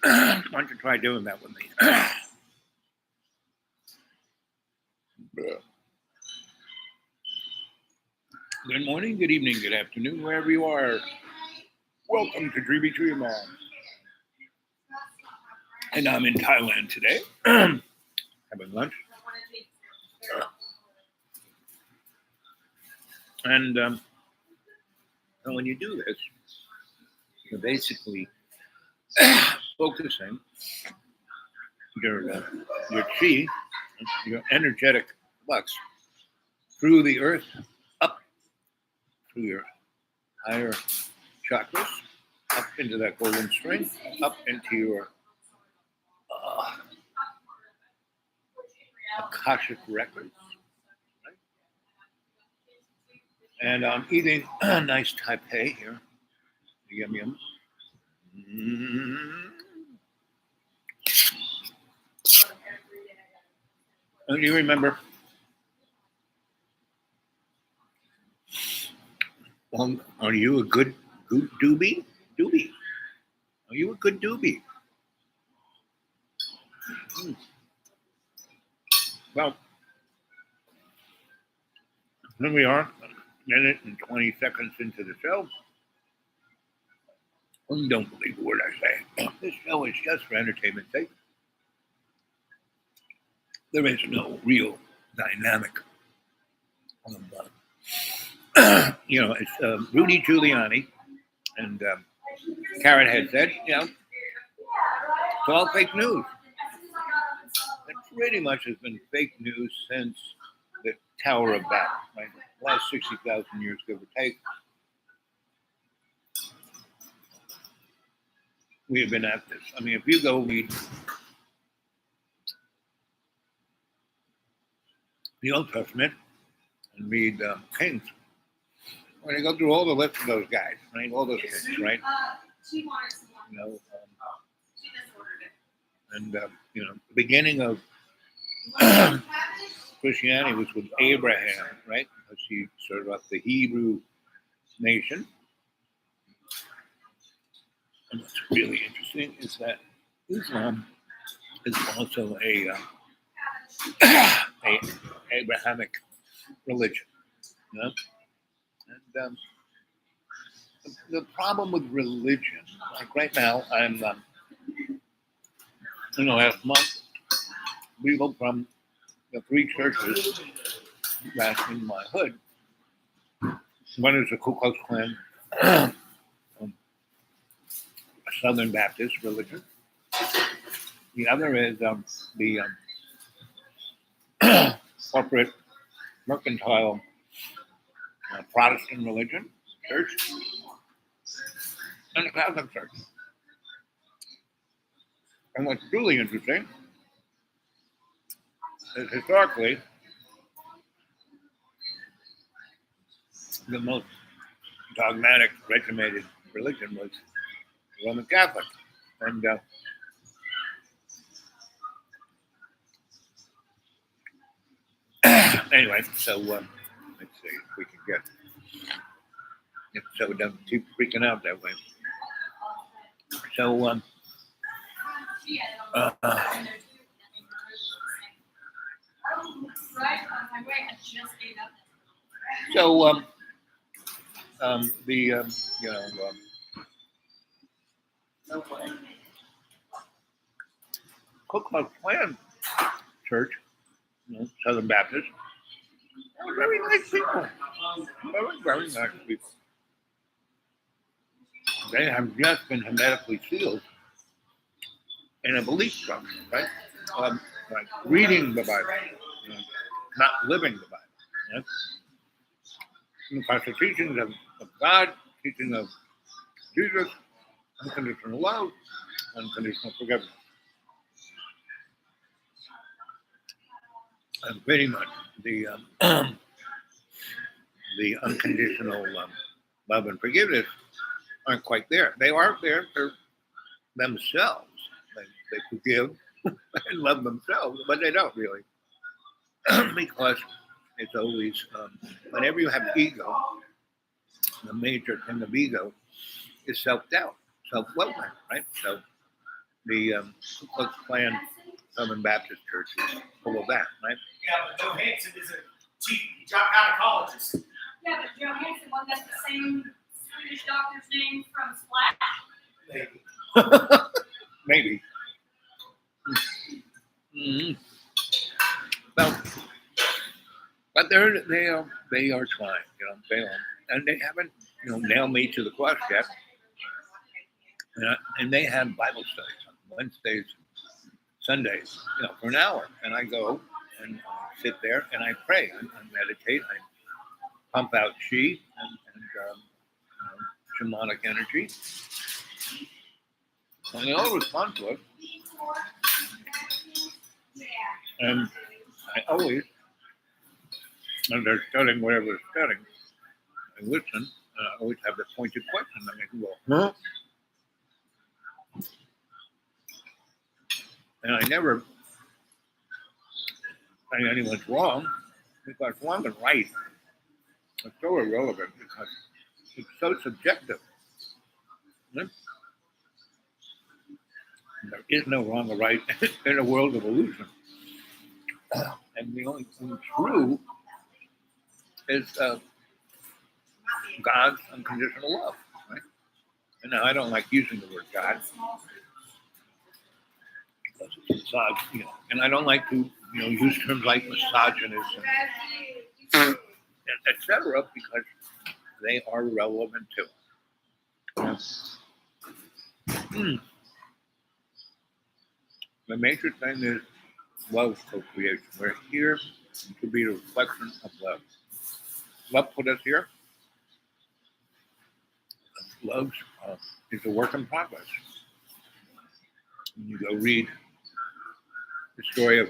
Why don't you try doing that with me? Good morning, good evening, good afternoon, wherever you are. Welcome to Dreamy Tree Mom. And I'm in Thailand today, having lunch. And when you do this, you're basically focusing your chi, your energetic flux through the earth, up through your higher chakras, up into that golden string, up into your Akashic records. Right? And I'm eating a nice Taipei here. Yum yum. And you remember, are you a good doobie? Doobie. Are you a good doobie? Well, here we are, a minute and 20 seconds into the show. And don't believe a word I say. This show is just for entertainment's sake. There is no real dynamic. It's Rudy Giuliani and Karen had said, it's all fake news. It pretty much has been fake news since the Tower of Babel, right? The last 60,000 years, give or take. We have been at this. I mean, if you go read the Old Testament and read Kings, when you go through all the list of those guys, right? All those kings, right? The beginning of Christianity was with Abraham, right? Because he started up the Hebrew nation. And what's really interesting is that Islam is also a Abrahamic religion. And the problem with religion, like right now, I'm last month we go from the 3 churches back in my hood. One is the Ku Klux Klan, Southern Baptist religion. The other is the corporate mercantile Protestant religion, church, and the Catholic Church. And what's truly interesting is historically the most dogmatic, regimented religion was Roman Catholic. And anyway, so let's see if we can get it so it doesn't keep freaking out that way. So Ku Klux Klan Church, Southern Baptist, they're very nice people. Very, very nice people. They have just been hermetically sealed in a belief structure, right? Like reading the Bible, not living the Bible. Right? Because the teachings of God, teaching of Jesus, unconditional love, unconditional forgiveness. And pretty much the unconditional love and forgiveness aren't quite there. They are there for themselves. They forgive and love themselves, but they don't really. Because it's always, whenever you have ego, the major thing of ego is self-doubt, self-loathing, right? So the Ku Klux Klan Southern Baptist Church is full of that, right? Yeah, but Joe Hansen is a chief gynecologist. Yeah, but Joe Hansen wasn't that the same Swedish doctor's name from Splash? Maybe. Mm-hmm. Well, but they are trying, and they haven't nailed me to the cross yet. And they have Bible studies on Wednesdays, Sundays, for an hour, and I go and sit there and I pray, I meditate, I pump out chi and shamanic energy, and they all respond to it. And I always, when they're studying whatever they're studying, I listen, and I always have the pointed question. I make them go, huh? And I never say anyone's wrong, because wrong and right are so irrelevant because it's so subjective. There is no wrong or right in a world of illusion. And the only thing true is God's unconditional love. Right? And now I don't like using the word God because it's misogynist, and I don't like to use terms like misogynist and etc. because they are relevant too. The major thing is love co-creation. We're here to be a reflection of love. Love put us here. Love is a work in progress. When you go read the story of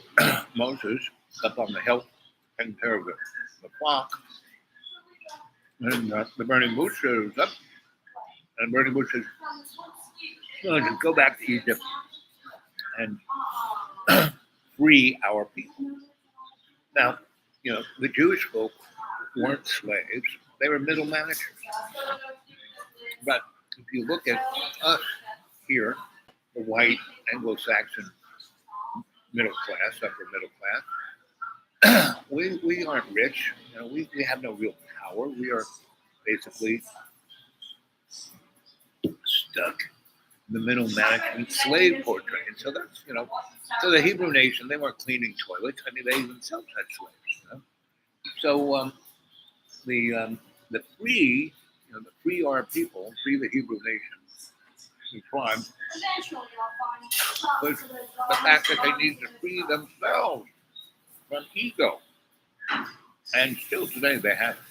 Moses up on the hill, taking care of the flock, and the burning bush shows up, and the burning bush says, just go back to Egypt and free our people. Now, the Jewish folk weren't slaves, they were middle managers. But if you look at us here, the white Anglo-Saxon middle class, upper middle class, we aren't rich. We have no real power. We are basically stuck in the middle management slave portrait. And so that's, so the Hebrew nation, they weren't cleaning toilets. I mean, they themselves had slaves. So the free, the free our people, free the Hebrew nation, the tribe, was the fact that they need to free themselves from ego. And still today they have it.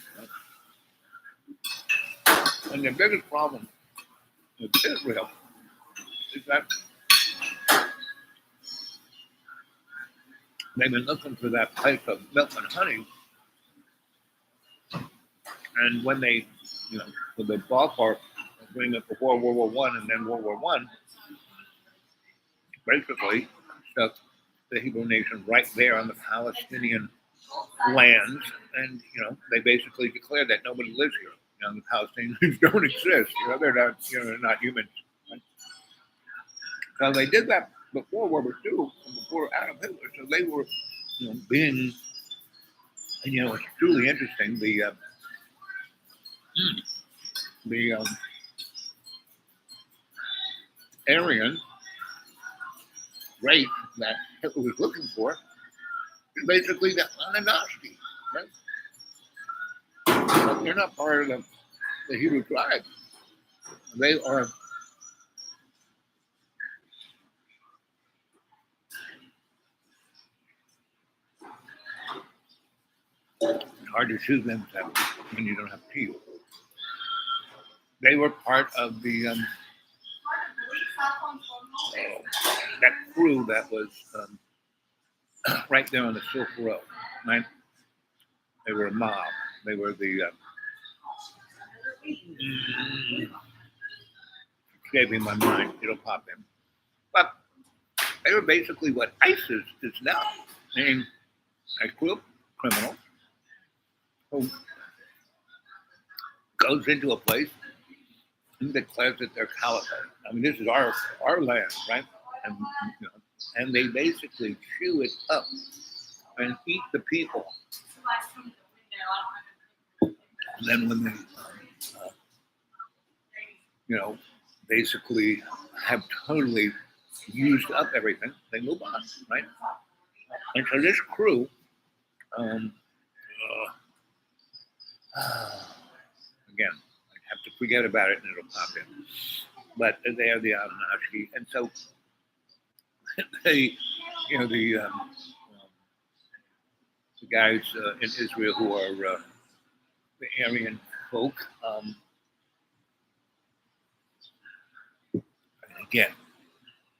And the biggest problem with Israel is that they've been looking for that place of milk and honey. And when they, with the ballpark agreement before World War One and then World War One, basically stuck the Hebrew nation right there on the Palestinian lands, and they basically declared that nobody lives here. The Palestinians don't exist. They're not, they're not humans. Right? So they did that before World War II and before Adolf Hitler. So they were, being, and it's truly interesting. The Aryan race that Hitler was looking for is basically the Anunnaki, right? They're not part of the Hebrew tribe. They are hard to choose them when you don't have teeth. They were part of the that crew that was right there on the Silk Road. Right? They were a mob. They were the escaping my mind. It'll pop in. But they were basically what ISIS is now. Meaning a group criminal who goes into a place and declares that they're caliphate. I mean, this is our land, right? and you know, and they basically chew it up and eat the people. And then when they, you know, basically have totally used up everything, they move on, right? And so this crew, um, again, I have to forget about it and it'll pop in. But they are the Anunnaki, and so they, you know, the guys in Israel who are the Aryan folk. Again,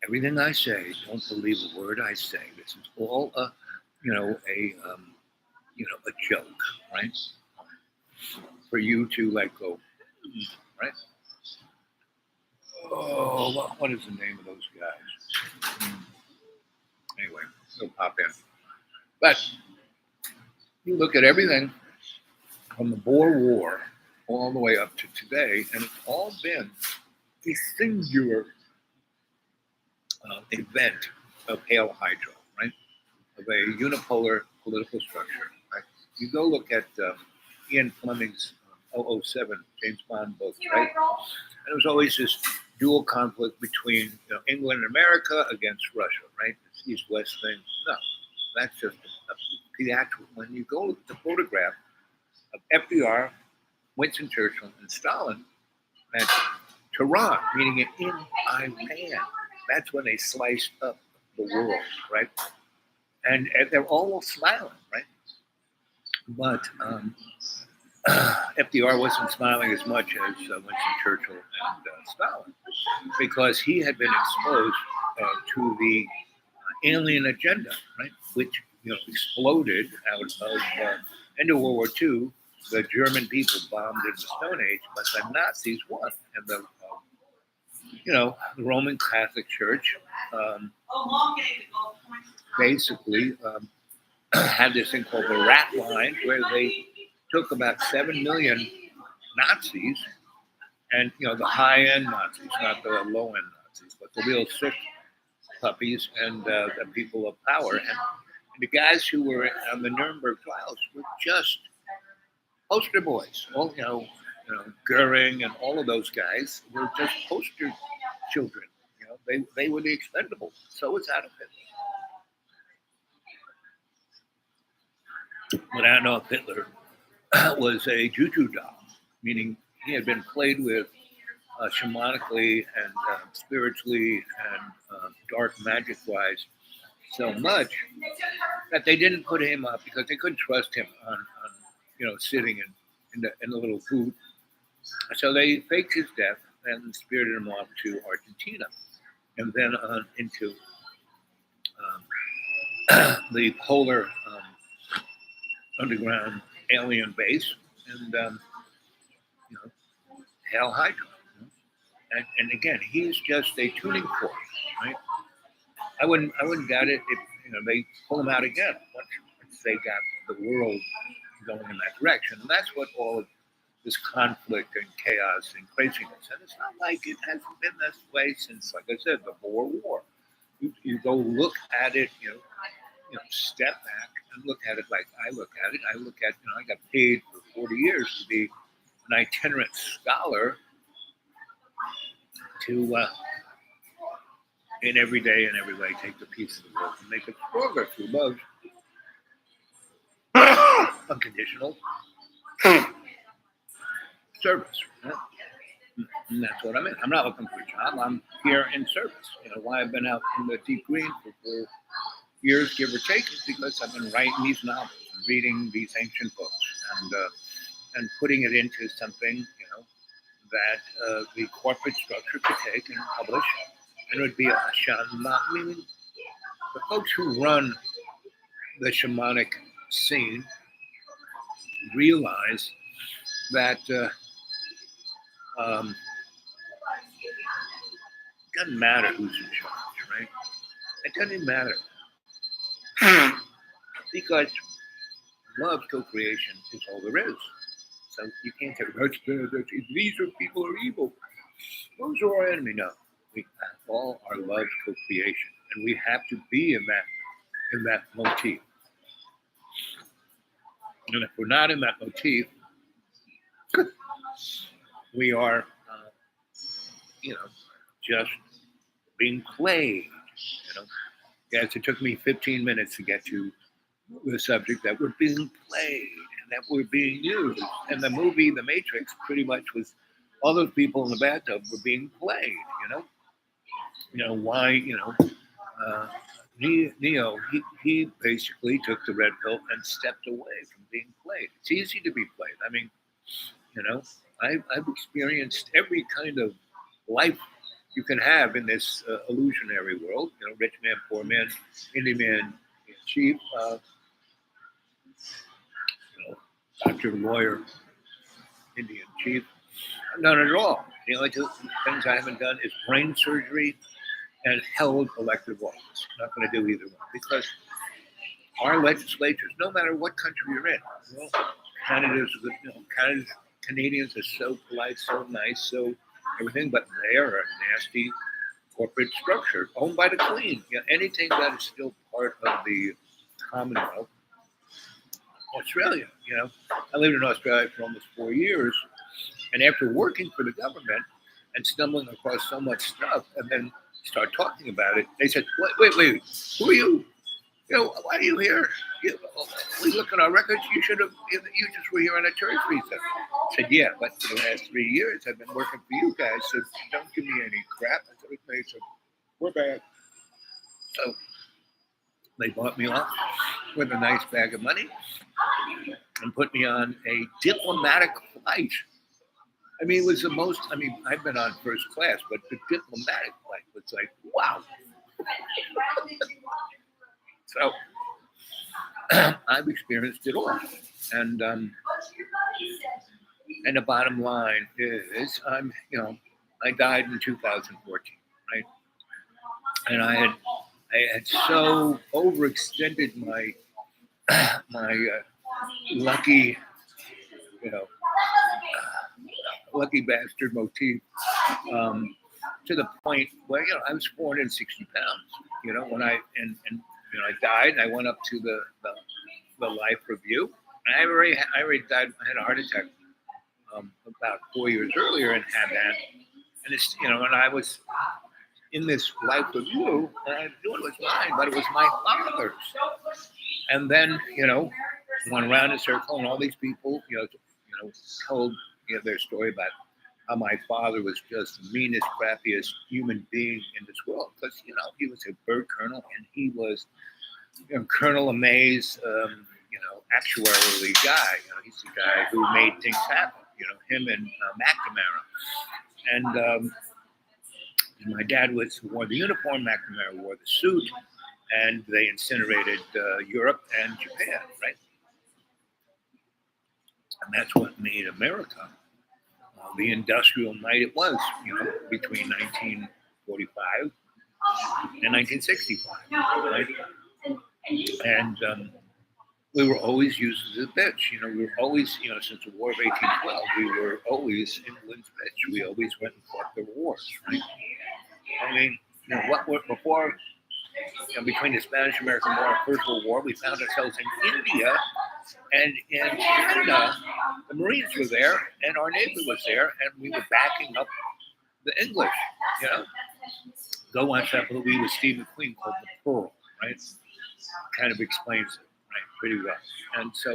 everything I say, don't believe a word I say. This is all a, you know, a joke, right? For you to like go, right? Oh, what is the name of those guys? Anyway, it'll pop in. But you look at everything from the Boer War all the way up to today, and it's all been a singular event of Hail Hydra, right? Of a unipolar political structure, right? You go look at Ian Fleming's 007 James Bond book, right? And it was always this dual conflict between England and America against Russia, right? This East-West thing. No, that's just the actual. When you go look at the photograph of FDR, Winston Churchill, and Stalin at Tehran, meaning it in Iran, that's when they sliced up the world, right? And they're all smiling, right? But FDR wasn't smiling as much as Winston Churchill and Stalin because he had been exposed to the alien agenda, right? Which exploded out of end of World War II. The German people bombed in the Stone Age, but the Nazis won, and the Roman Catholic Church basically had this thing called the rat line, where they took about 7 million Nazis, and the high-end Nazis, not the low-end Nazis, but the real sick puppies and the people of power. And the guys who were on the Nuremberg trials were just poster boys. All Goering and all of those guys were just poster children. They were the expendables. So was Adolf Hitler. But Adolf Hitler was a juju doll, meaning he had been played with shamanically and spiritually and dark magic-wise so much that they didn't put him up because they couldn't trust him on sitting in the little booth. So they faked his death and spirited him off to Argentina, and then on into the polar underground alien base, and Hail Hydra. And again, he's just a tuning fork, right? I wouldn't doubt it if they pull him out again once they got the world going in that direction. And that's what all of this conflict and chaos and craziness. And it's not like it hasn't been this way since, like I said, the Boer War. You go look at it, step back and look at it like I look at it. I look at, I got paid for 40 years to be an itinerant scholar to, in every day and every way, take the piece of the world and make it stronger through love. Unconditional service. Right? And that's what I'm in. I'm not looking for a job. I'm here in service. Why I've been out in the deep green for years, give or take, is because I've been writing these novels and reading these ancient books and putting it into something, that the corporate structure could take and publish, and it would be a shaman. Meaning, the folks who run the shamanic scene realize that it doesn't matter who's in charge, right? It doesn't even matter. Because love, co-creation is all there is. So you can't say, these are people who are evil. Those are our enemy. No. We all are love co-creation, and we have to be in that motif. And if we're not in that motif, we are, you know, just being played. You know, yes, it took me 15 minutes to get to the subject that we're being played and that we're being used. And the movie, The Matrix, pretty much was all those people in the bathtub were being played. Why? Uh, Neo, he basically took the red pill and stepped away from being played. It's easy to be played. I mean, you know, I've experienced every kind of life you can have in this illusionary world. Rich man, poor man, Indian man, chief, doctor, lawyer, Indian chief. None at all. The only two things I haven't done is brain surgery and held elective office. I'm not going to do either one because our legislatures, no matter what country you're in, Canadians are so polite, so nice, so everything, but they are a nasty corporate structure owned by the Queen. Anything that is still part of the Commonwealth. Australia, I lived in Australia for almost 4 years, and after working for the government and stumbling across so much stuff, and then start talking about it, they said, "Wait, who are you? Why are you here? We look at our records. You just were here on a tourist visa." I said, "Yeah, but for the last 3 years, I've been working for you guys, so don't give me any crap." I said, "Okay, so we're back." So they bought me off with a nice bag of money and put me on a diplomatic flight. I mean, it was the most, I've been on first class, but the diplomatic flight was like, wow. So I've experienced it all. And the bottom line is I died in 2014, right? And I had so overextended my lucky, lucky bastard motif to the point where I was 460 pounds. When I died, and I went up to the life review. And I already died. I had a heart attack about 4 years earlier and had that. And it's and I was in this life review, and I knew it was mine, but it was my father's. And then went around in a circle, and all these people told their story about how my father was just the meanest, crappiest human being in this world. Because he was a bird colonel, and he was Colonel Amaze, actuarially guy. He's the guy who made things happen. Him and McNamara. And my dad wore the uniform. McNamara wore the suit, and they incinerated Europe and Japan, right? And that's what made America the industrial might it was, between 1945 and 1965, right? And we were always used as a bitch. We were always, since the War of 1812, we were always England's bitch. We always went and fought their wars, right? I mean, before, between the Spanish-American War and First World War, we found ourselves in India and in China. The Marines were there, and our Navy was there, and we were backing up the English. Go watch that movie with Steve McQueen called The Pearl, right? Kind of explains it, right, pretty well. And so,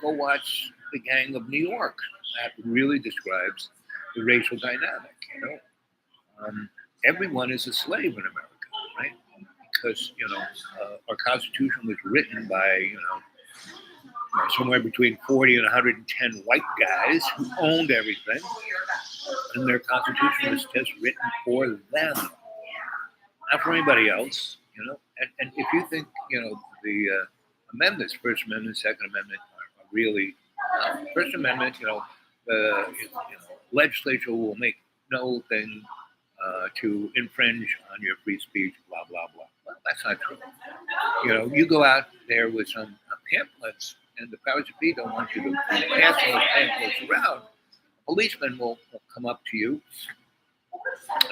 go watch The Gang of New York. That really describes the racial dynamic. Everyone is a slave in America, right? Because our Constitution was written by somewhere between 40 and 110 white guys who owned everything, and their Constitution was just written for them, not for anybody else. And if you think the amendments, First Amendment, Second Amendment, are really First Amendment, the legislature will make no thing to infringe on your free speech, blah, blah, blah. Well, that's not true. You go out there with some pamphlets, and the powers that be don't want you to pass those pamphlets around. policeman will come up to you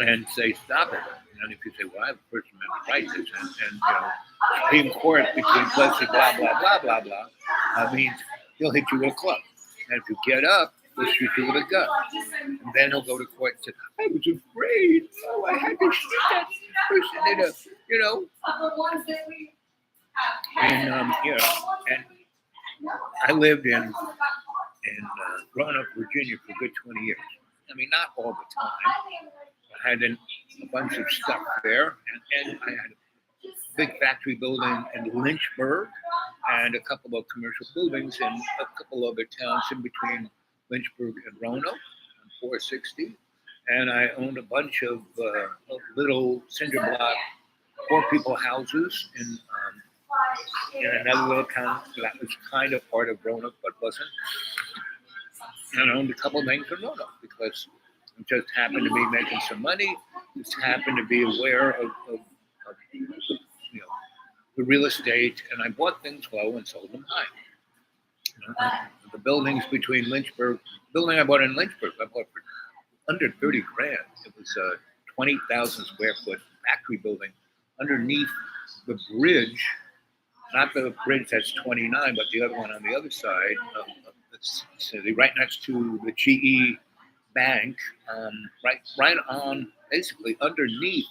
and say, "Stop it." And if you say, "Well, I have a First Amendment right to this," and Supreme Court between Plessy, blah blah blah blah blah, means he'll hit you with a club, and if you get up, he'll shoot you with a gun, and then he'll go to court and say, "I was afraid. Oh, I had to shoot that person in a, and I lived in Roanoke, Virginia for a good 20 years. I mean, not all the time. I had a bunch of stuff there, and I had a big factory building in Lynchburg and a couple of commercial buildings in a couple other towns in between Lynchburg and Roanoke on 460. And I owned a bunch of little cinder block, poor people houses in another little town that was kind of part of Roanoke but wasn't. And I owned a couple of things in Roanoke because I just happened to be making some money. Just happened to be aware of the real estate, and I bought things low and sold them high. The buildings between Lynchburg, building I bought in Lynchburg, I bought for under 30 grand. It was a 20,000 square foot factory building underneath the bridge, not the bridge that's 29, but the other one on the other side of the city, right next to the GE Bank, right on, basically underneath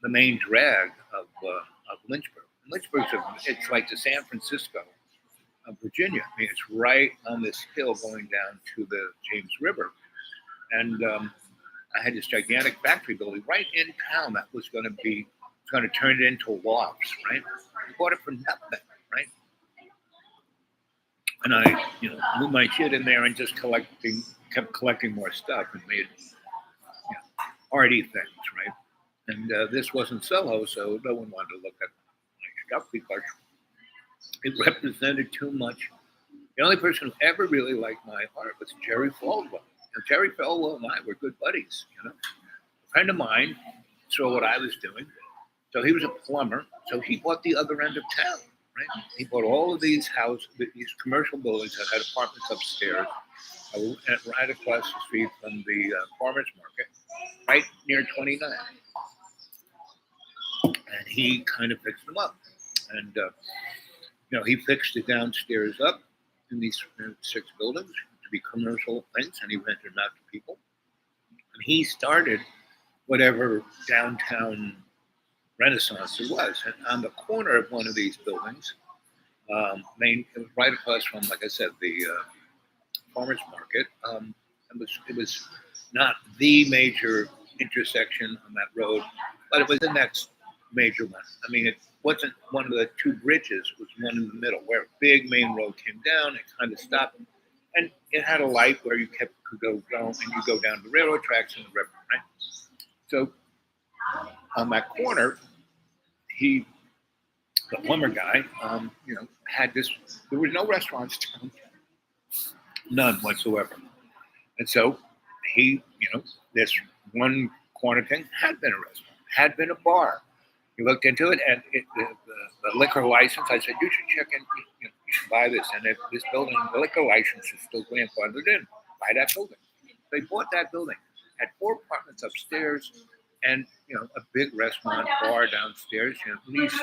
the main drag of Lynchburg. And Lynchburg's it's like the San Francisco of Virginia. I mean, it's right on this hill going down to the James River, and I had this gigantic factory building right in town that was going to turn it into lofts, right? I bought it for nothing, right? And I, moved my shit in there and just kept collecting more stuff and made, arty things, right? And this wasn't Soho, so no one wanted to look at my stuff because it represented too much. The only person who ever really liked my art was Jerry Falwell. And Jerry Falwell and I were good buddies, A friend of mine saw what I was doing. So he was a plumber. So he bought the other end of town, right? He bought all of these these commercial buildings that had apartments upstairs, right across the street from the farmers market, right near 29. And he kind of fixed them up. And, he fixed it downstairs up in these 6 buildings to be commercial things, and he rented them out to people. And he started whatever downtown renaissance there was. And on the corner of one of these buildings, it was right across from, like I said, the farmers market. It was not the major intersection on that road, but it was the next major one. I mean, it wasn't one of the 2 bridges, it was one in the middle where a big main road came down, it kind of stopped. And it had a light where you could go and you go down the railroad tracks in the river, right? So on that corner, the plumber guy, had this, there was no restaurants down there, none whatsoever. And so he, this one corner thing had been a restaurant, had been a bar. He looked into it, and the liquor license, I said, you should check in, you should buy this. And if this building, the liquor license is still grandfathered in, buy that building. They bought that building, had 4 apartments upstairs, and a big restaurant bar downstairs, at least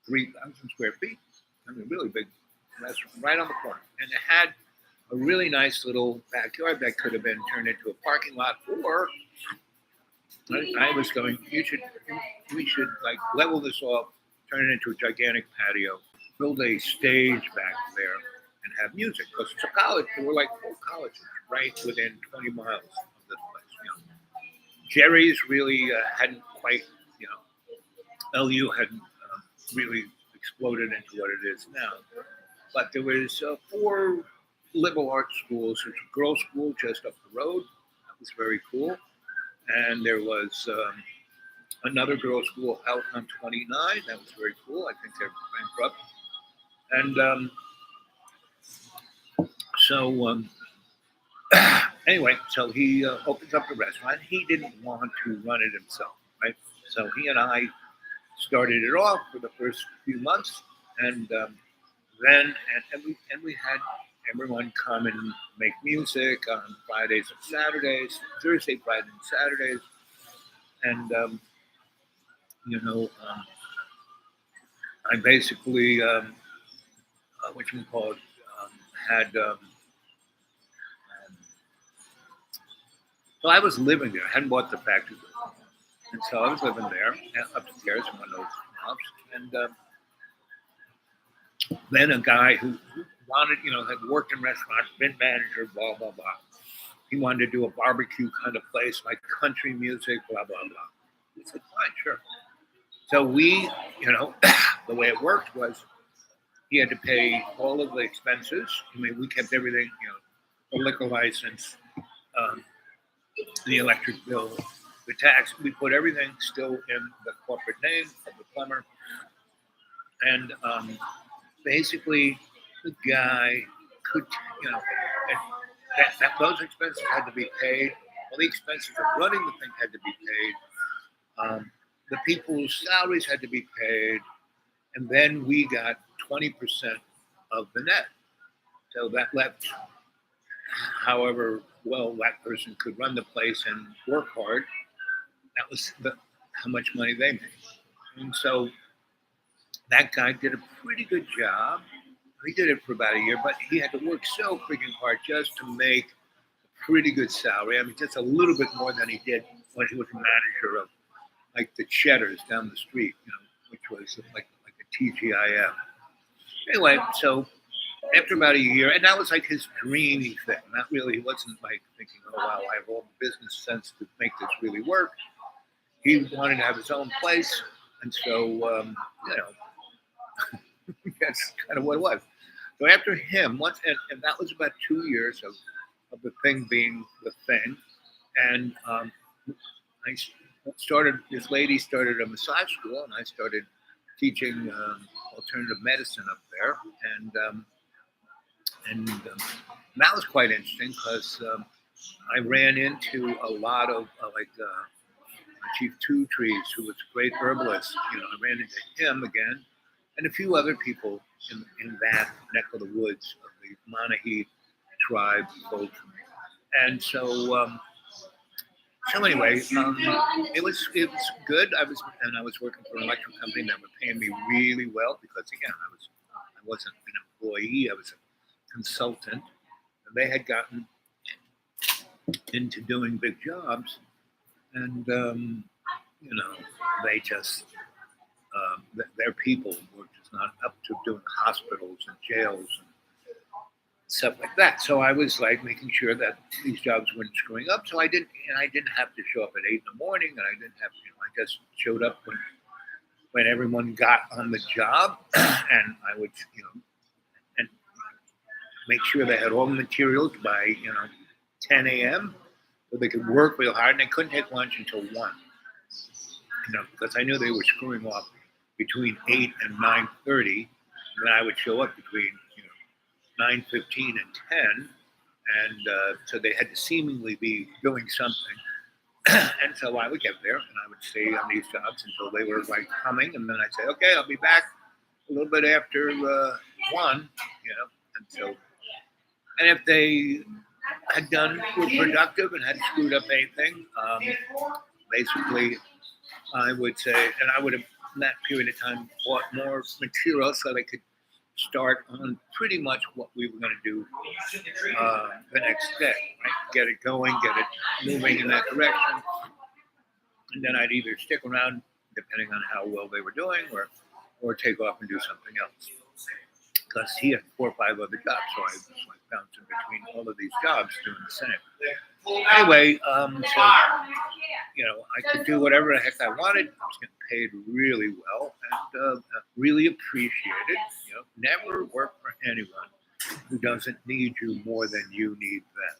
3,000 square feet. I mean, really big restaurant right on the corner, and it had a really nice little backyard that could have been turned into a parking lot, or I was going, we should like level this off, turn it into a gigantic patio, build a stage back there, and have music. Because it's a college, there were like 4 colleges right within 20 miles of this place. Jerry's really hadn't quite, LU hadn't really exploded into what it is now. But there was 4 liberal arts schools. There's a girls' school just up the road. That was very cool. And there was another girls' school out on 29. That was very cool. I think they're bankrupt. And anyway, so he opens up the restaurant. He didn't want to run it himself, right? So he and I started it off for the first few months, and then we had everyone come and make music on Fridays and Saturdays, Thursday, Friday, and Saturdays, and I basically what you call it had. So I was living there. I hadn't bought the factory building, and so I was living there upstairs in one of those houses, and then a guy who wanted, had worked in restaurants, been manager, blah blah blah. He wanted to do a barbecue kind of place, like country music, blah blah blah. I said, fine, sure. So we, the way it worked was he had to pay all of the expenses. I mean, we kept everything, the liquor license, the electric bill, the tax. We put everything still in the corporate name of the plumber, and basically the guy could, those expenses had to be paid. All the expenses of running the thing had to be paid. The people's salaries had to be paid, and then we got 20% of the net. So that left, however well that person could run the place and work hard, that was how much money they made. And so that guy did a pretty good job. He did it for about a year, but he had to work so freaking hard just to make a pretty good salary. I mean, just a little bit more than he did when he was a manager of like the Cheddars down the street, which was like a TGIF. Anyway, so after about a year, and that was like his dreamy thing. Not really, he wasn't like thinking, oh wow, I have all the business sense to make this really work. He wanted to have his own place, and so that's kind of what it was. So after him, and that was about 2 years of the thing being the thing, and this lady started a massage school, and I started teaching alternative medicine up there, and that was quite interesting because I ran into a lot of Chief Two Trees, who was a great herbalist. I ran into him again, and a few other people in that neck of the woods of the Monahee tribe folks. And so anyway, it was good. I was working for an electric company that were paying me really well because again I wasn't an employee. I was a consultant, and they had gotten into doing big jobs, and they just their people were just not up to doing hospitals and jails and stuff like that. So I was like making sure that these jobs weren't screwing up. So I didn't have to show up at 8 in the morning, and I didn't have to. I just showed up when everyone got on the job, and I would and make sure they had all the materials by 10 a.m. so they could work real hard, and they couldn't take lunch until 1. Because I knew they were screwing off between 8 and 9:30. Then I would show up between 9:15 and 10, and so they had to seemingly be doing something. And so I would get there, and I would stay on these jobs until they were like coming, and then I'd say, okay, I'll be back a little bit after 1, and so, and if they were productive and hadn't screwed up anything, basically I would say, and I would have in that period of time bought more material so they could start on pretty much what we were going to do the next day, right? Get it going, get it moving in that direction, and then I'd either stick around depending on how well they were doing, or take off and do something else. Because he had 4 or 5 other jobs, so I was like bouncing between all of these jobs doing the same. Anyway, so I could do whatever the heck I wanted. I was getting paid really well and really appreciated. Never work for anyone who doesn't need you more than you need them.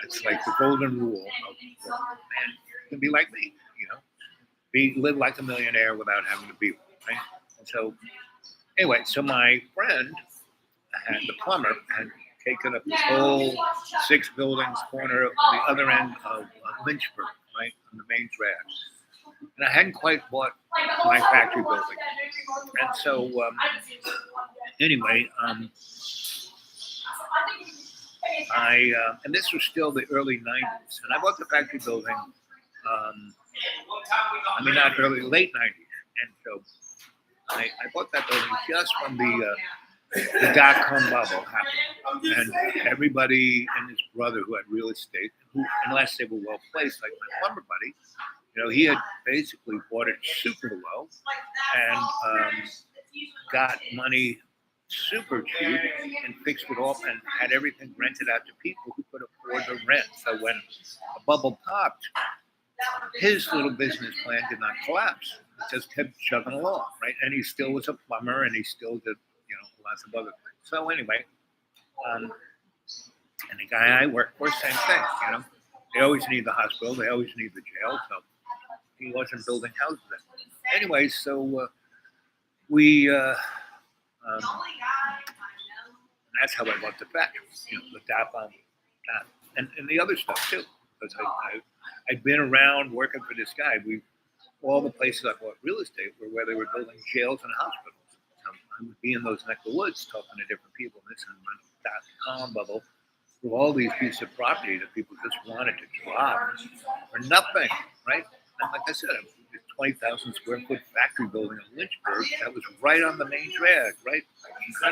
That's like the golden rule of work. And you can be like me, live like a millionaire without having to be one, right? And so anyway, so my friend the plumber had taken up this whole 6 buildings corner of the other end of Lynchburg, right, on the main drag. And I hadn't quite bought my factory building. And so, anyway, And this was still the early 90s, and I bought the factory building. Not early, late 90s, and so I bought that building just when the dot-com bubble happened, and everybody and his brother who had real estate, unless they were well placed, like my plumber buddy, he had basically bought it super low and got money super cheap and fixed it off and had everything rented out to people who could afford the rent. So when a bubble popped, his little business plan did not collapse. It just kept chugging along, right? And he still was a plumber, and he still did, lots of other things. So anyway, and the guy I worked for, same thing. They always need the hospital, they always need the jail, so he wasn't building houses then. Anyway, so we. That's how I bought the factory, the dot-com, and the other stuff too. Because I'd been around working for this guy. All the places I bought real estate were where they were building jails and hospitals. So I would be in those neck of the woods talking to different people. This and the dot-com bubble with all these pieces of property that people just wanted to drop for nothing, right? And like I said, a 20,000 square foot factory building in Lynchburg that was right on the main drag, right?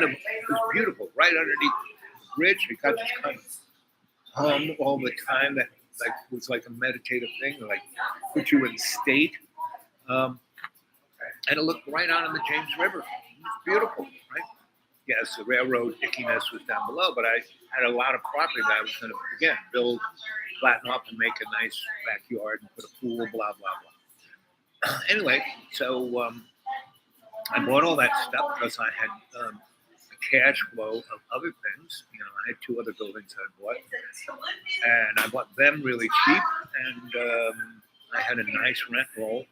It was beautiful, right underneath the bridge. We got this kind of hum all the time that was like a meditative thing, like put you in state. And it looked right out on the James River. It was beautiful, right? Yes, the railroad ickiness was down below, but I had a lot of property that I was going to, again, build, flatten up, and make a nice backyard and put a pool, blah, blah, blah. Anyway, so I bought all that stuff because I had a cash flow of other things. I had 2 other buildings I bought, and I bought them really cheap, and I had a nice rent roll,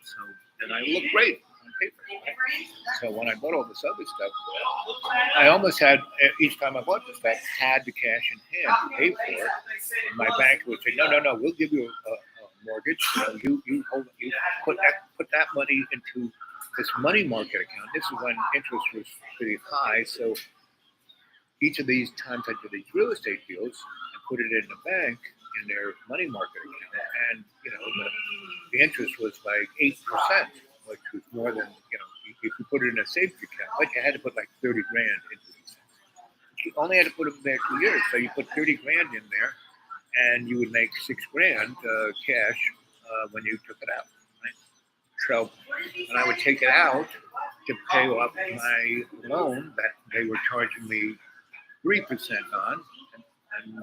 and I looked great on paper. Right? So when I bought all this other stuff, I almost had, each time I bought the stuff, had the cash in hand to pay for it. And my bank would say, no, we'll give you a mortgage. You put that money into this money market account. This is when interest was pretty high. So each of these times I did these real estate deals, I put it in the bank in their money market account, and the interest was like 8%, which was more than if you put it in a savings account. But you had to put like 30 grand into these. You only had to put them there 2 years, so you put 30 grand in there, and you would make 6 grand cash when you took it out. Right? So when I would take it out to pay off my loan that they were charging me 3% on, and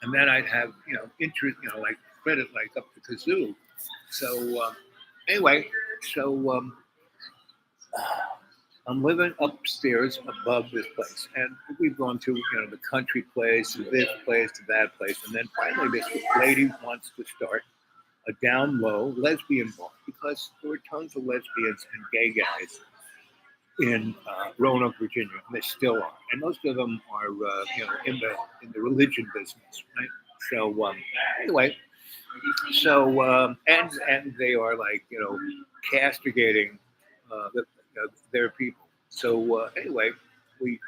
and then I'd have interest, like credit, like up to kazoo. So anyway, I'm living upstairs above this place, and we've gone to the country place, to this place, to that place, and then finally this lady wants to start a down low lesbian bar because there were tons of lesbians and gay guys in Roanoke, Virginia, and they still are, and most of them are in the religion business, right? So anyway, and they are like castigating their people. So anyway, we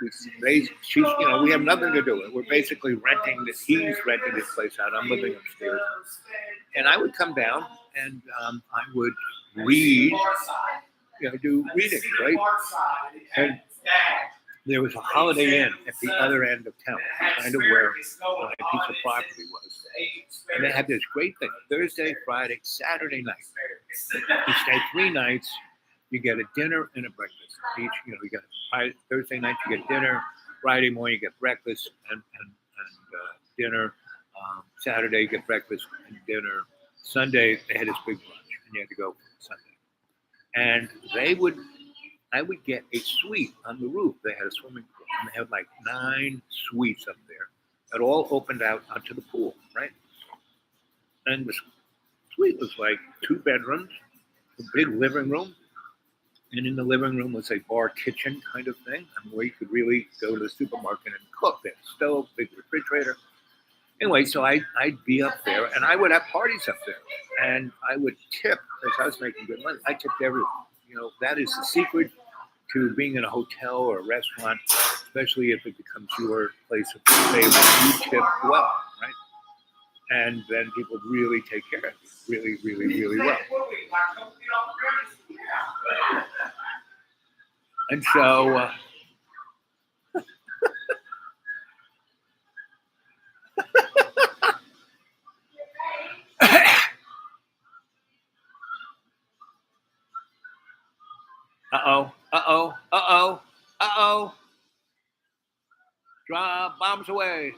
have nothing to do with it. We're basically renting this. He's renting this place out. I'm living upstairs, and I would come down and I would read. Do readings, right? And there was a Holiday Inn at the other end of town, kind of where my piece of property was. And they had this great thing: Thursday, Friday, Saturday night. You stay 3 nights, you get a dinner and a breakfast. Each, you get Thursday night, you get dinner. Friday morning, you get breakfast and dinner. Saturday, you get breakfast and dinner. Sunday, they had this big brunch, and you had to go Sunday. And I would get a suite on the roof. They had a swimming pool, and they had like 9 suites up there that all opened out onto the pool, right? And the suite was like 2 bedrooms, a big living room, and in the living room was a bar kitchen kind of thing, where you could really go to the supermarket and cook. They had a stove, big refrigerator. Anyway, so I'd be up there, and I would have parties up there, and I would tip, because I was making good money. I tipped everyone. That is the secret to being in a hotel or a restaurant. especially if it becomes your place of stay when you tip well, right? And then people really take care of you, really, really, really well. And so, uh-oh. Drop bombs away.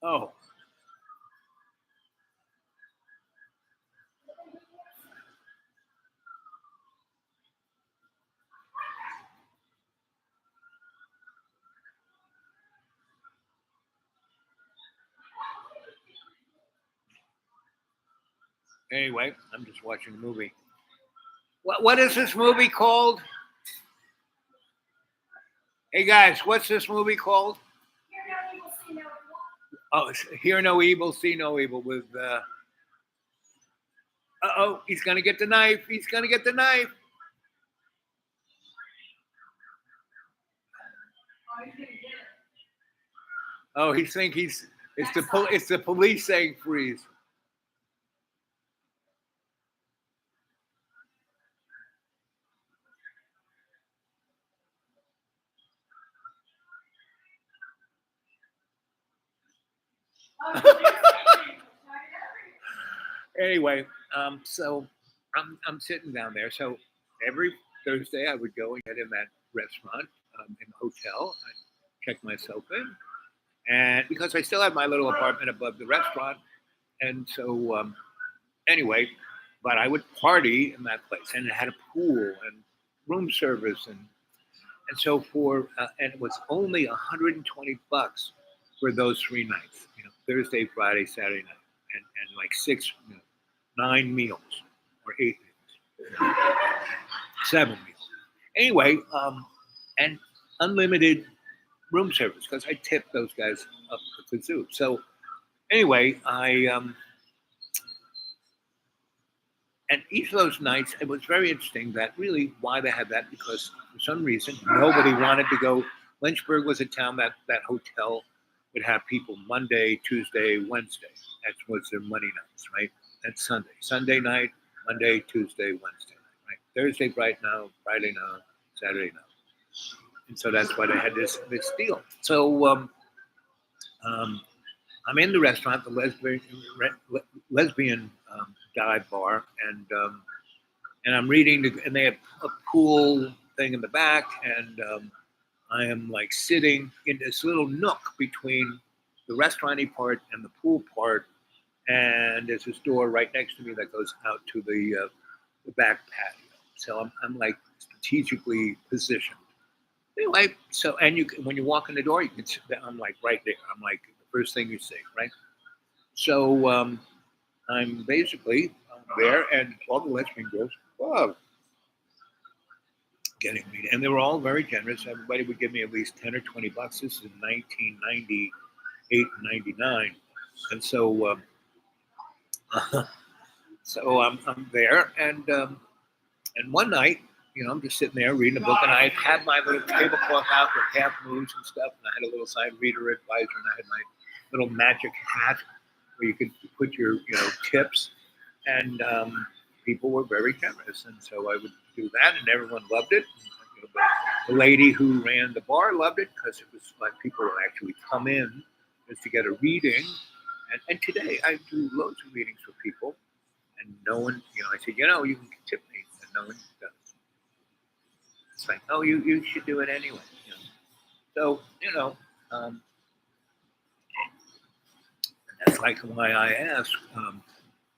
Oh. Anyway, I'm just watching a movie. What is this movie called? Hey guys, what's this movie called? Oh, it's Hear No Evil, See No Evil with he's gonna get the knife. He's gonna get the knife. Oh, he think it's the police saying freeze. Anyway, so I'm sitting down there. So every Thursday I would go and get in that restaurant in the hotel. I check myself in, and because I still had my little apartment above the restaurant, and so anyway, but I would party in that place, and it had a pool and room service, and so and it was only $120 for those 3 nights, Thursday, Friday, Saturday night, and like 9 meals or 8 meals, 7 meals. Anyway, and unlimited room service because I tipped those guys up at the zoo. So anyway, and each of those nights, it was very interesting that really why they had that, because for some reason, nobody wanted to go. Lynchburg was a town that hotel would have people Monday, Tuesday, Wednesday. That was their money nights, right? That's Sunday. Sunday night, Monday, Tuesday, Wednesday night, right? Thursday, right now, Friday now, Saturday now. And so that's why they had this deal. So I'm in the restaurant, the lesbian dive bar, and I'm reading, and they have a pool thing in the back, and I am like sitting in this little nook between the restaurant-y part and the pool part, and there's this door right next to me that goes out to the back patio. So I'm like strategically positioned. Anyway, so when you walk in the door, you can. I'm like right there. I'm like the first thing you see, right? So I'm basically there, and all the lesbian girls, whoa, getting me, and they were all very generous. Everybody would give me at least $10 or $20. This is in 1998 and 99, and so so I'm there, and one night, I'm just sitting there reading a book, and I had my little tablecloth out with half moons and stuff, and I had a little side reader advisor, and I had my little magic hat where you could put your tips, and people were very generous, and so I would do that, and everyone loved it. The lady who ran the bar loved it because it was like people would actually come in just to get a reading, and today I do loads of readings for people, and no one, I said, you can tip me, and no one does. It's like, oh, you should do it anyway. So that's like why I ask.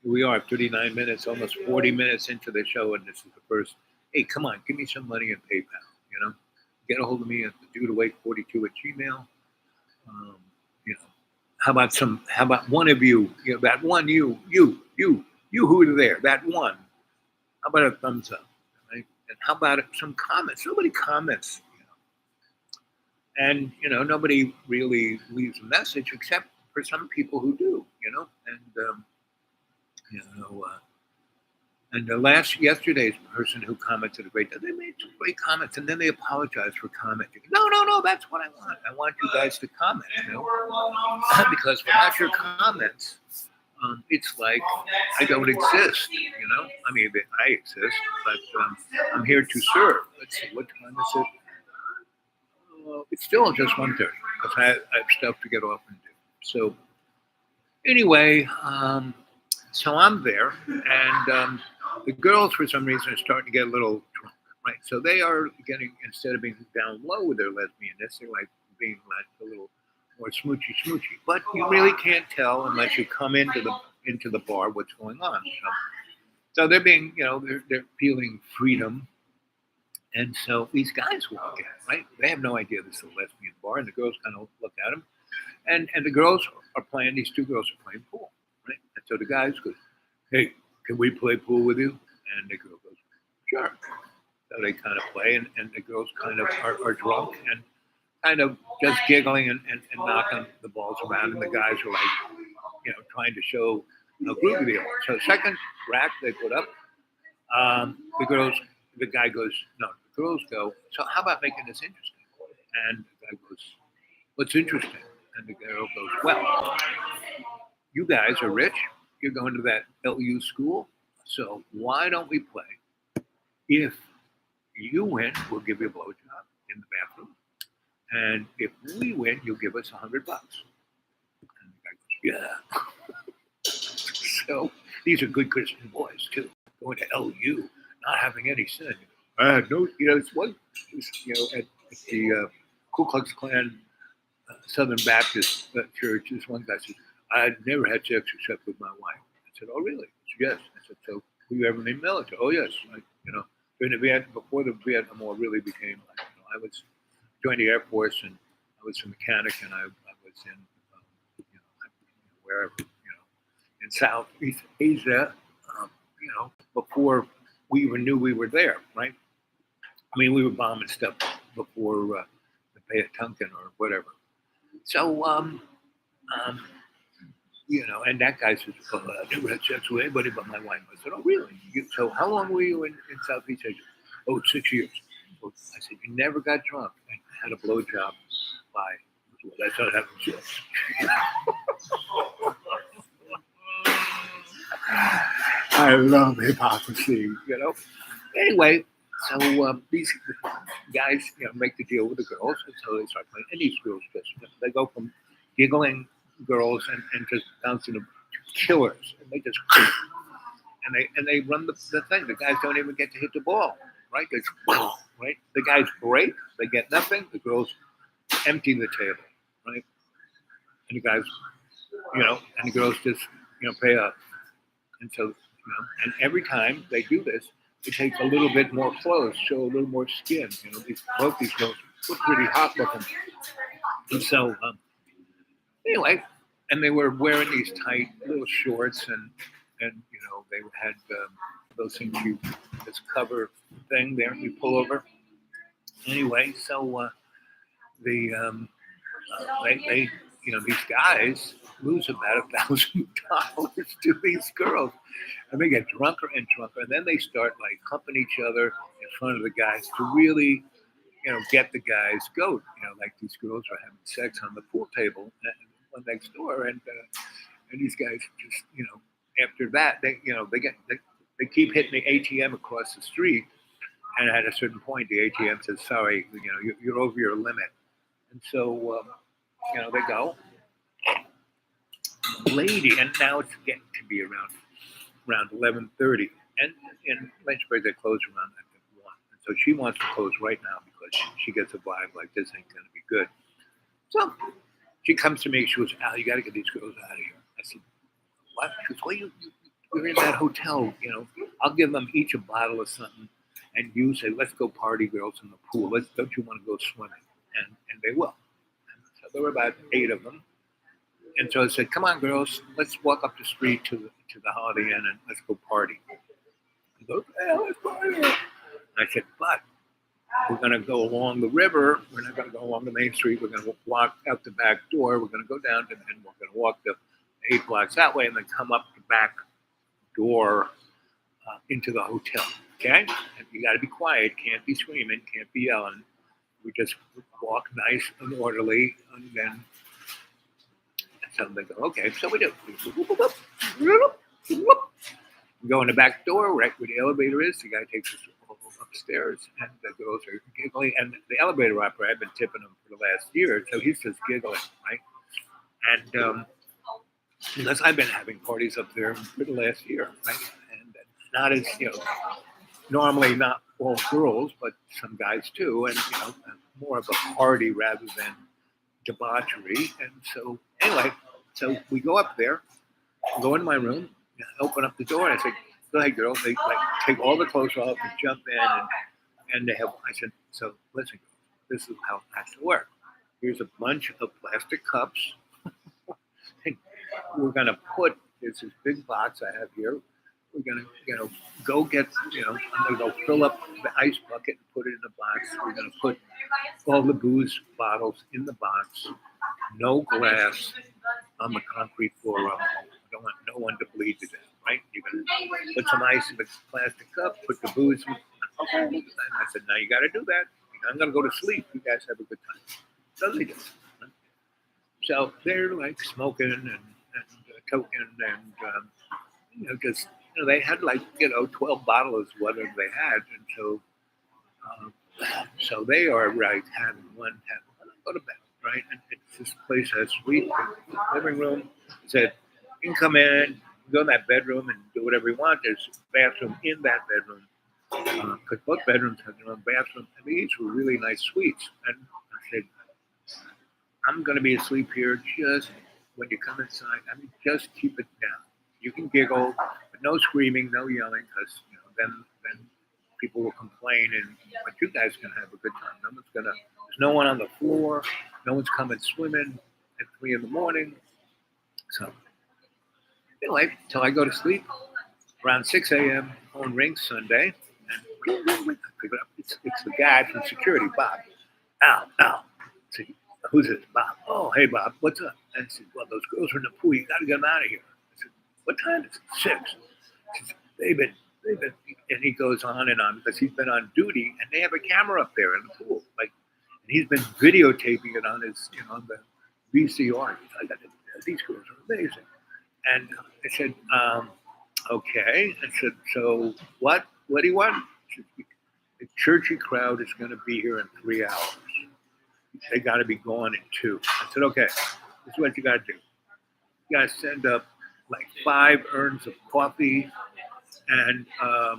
We are 39 minutes, almost 40 minutes into the show, and this is the first. Hey, come on, give me some money in PayPal. Get a hold of me at the dudeawake42@gmail. How about one of you? That one you who are there. That one. How about a thumbs up? Right? And how about some comments? Nobody comments. And nobody really leaves a message except for some people who do. And you know. And yesterday's person who commented a great deal, they made some great comments, and then they apologized for commenting. No, no, no, that's what I want. I want you guys to comment, because without your comments, it's like I don't exist. I mean, I exist, but I'm here to serve. Let's see, what time is it? It's still just 1:30 because I have stuff to get off and do. So anyway, so I'm there, and the girls, for some reason, are starting to get a little drunk, right? So they are getting, instead of being down low with their lesbianness, they're like being like a little more smoochy smoochy. But you really can't tell unless you come into the bar what's going on. So they're being, they're feeling freedom. And so these guys walk in, right? They have no idea this is a lesbian bar, and the girls kind of look at them, and the girls are playing. These two girls are playing pool, right? And so the guys go, "Hey, can we play pool with you?" And the girl goes, "Sure." So they kind of play, and the girls kind of are drunk and kind of just giggling and knocking the balls around, and the guys are like, trying to show how groovy they are. So second rack they put up, the guy goes, no, the girls go, so how about making this interesting? And the guy goes, what's interesting? And the girl goes, well, you guys are rich. You're going to that LU school. So why don't we play? If you win, we'll give you a blowjob in the bathroom. And if we win, you'll give us $100. And the guy goes, yeah. So these are good Christian boys too, going to LU, not having any sin. No, it's one, at the Ku Klux Klan Southern Baptist Church, this one guy says, I'd never had sex except with my wife. I said, oh, really? He said, yes. I said, so were you ever in the military? Oh, yes. During before the Vietnam War really became, I was joined the Air Force, and I was a mechanic, and I was in, wherever, in Southeast Asia, before we even knew we were there, right? I mean, we were bombing stuff before the Payatunkan or whatever. So, and that guy says, well, I never had sex with anybody but my wife. I said, oh, really? So how long were you in Southeast Asia? Oh, 6 years. So I said, you never got drunk and had a blowjob by, well, that's not having sex. I love hypocrisy, Anyway, so these guys, make the deal with the girls, and so they start playing. And these girls they go from giggling girls and just bouncing to killers, and they just and they run the thing. The guys don't even get to hit the ball, right? They right. The guys break, they get nothing. The girls empty the table, right? And the guys, and the girls just pay up. And so, and every time they do this, it takes a little bit more clothes, show a little more skin. Both these girls look pretty hot looking. And so, anyway, and they were wearing these tight little shorts, and they had those things this cover thing there, you pull over. Anyway, so they these guys lose about $1,000 to these girls, and they get drunker and drunker, and then they start like humping each other in front of the guys to really, get the guys goat. Like these girls are having sex on the pool table next door, and these guys just, after that they keep hitting the ATM across the street, and at a certain point the ATM says, sorry, you're over your limit, and so they go. Lady, and now it's getting to be around 11:30, and in Lynchburg they close around 1. And so she wants to close right now because she gets a vibe like this ain't gonna be good. So she comes to me. She goes, Al, you got to get these girls out of here. I said, what? She goes, well, you're in that hotel. I'll give them each a bottle of something, and you say, let's go party, girls, in the pool. Don't you want to go swimming? And they will. And so there were about 8 of them. And so I said, come on, girls, let's walk up the street to the Holiday Inn and let's go party. He goes, yeah, let's party. And I said, but we're going to go along the river. We're not going to go along the main street. We're going to walk out the back door. We're going to go down and we're going to walk the 8 blocks that way and then come up the back door into the hotel. Okay? And you got to be quiet. Can't be screaming. Can't be yelling. We just walk nice and orderly. And then so they go, okay. So we do. We go in the back door, right where the elevator is. The guy takes us upstairs, and the girls are giggling. And the elevator operator, I've been tipping him for the last year, so he's just giggling, right? And because I've been having parties up there for the last year, right? And not as, normally not all girls, but some guys too, and, more of a party rather than debauchery. And so, anyway, so we go up there, go in my room, open up the door, and I say, go ahead, girls. They take all the clothes off and jump in, and they have. I said, so listen, this is how it has to work. Here's a bunch of plastic cups. And we're gonna put this big box I have here. We're gonna, go get, I'm gonna go fill up the ice bucket and put it in the box. We're gonna put all the booze bottles in the box. No glass on the concrete floor. Don't want no one to bleed to death, right? You're going to put some ice in the plastic cup, put the booze in. Okay. And I said, now you got to do that. I'm going to go to sleep. You guys have a good time. So they do. So they're like smoking and toking and, just, they had 12 bottles, whatever they had. And so they are right having one, go to bed, right? And it's this place has suite, living room. Said, you can come in, go in that bedroom and do whatever you want. There's a bathroom in that bedroom. Because both bedrooms have their own bathroom. And these were really nice suites. And I said, I'm going to be asleep here just when you come inside. Just keep it down. You can giggle, but no screaming, no yelling, because then people will complain. But you guys can have a good time. There's no one on the floor. No one's coming swimming at 3 a.m. So anyway, till I go to sleep, around 6 a.m., phone rings Sunday, and I pick it up. It's the guy from security, Bob. Al. I said, who's this, Bob? Oh, hey, Bob, what's up? And I said, well, those girls are in the pool. You got to get them out of here. I said, what time is it? 6. He said, they've been, and he goes on and on because he's been on duty, and they have a camera up there in the pool. And he's been videotaping it on his, on the VCR. I got these girls are amazing. And I said, okay. I said, so what do you want? Said, the churchy crowd is going to be here in 3 hours. They got to be gone in 2. I said, okay, this is what you got to do. You got to send up 5 urns of coffee and, a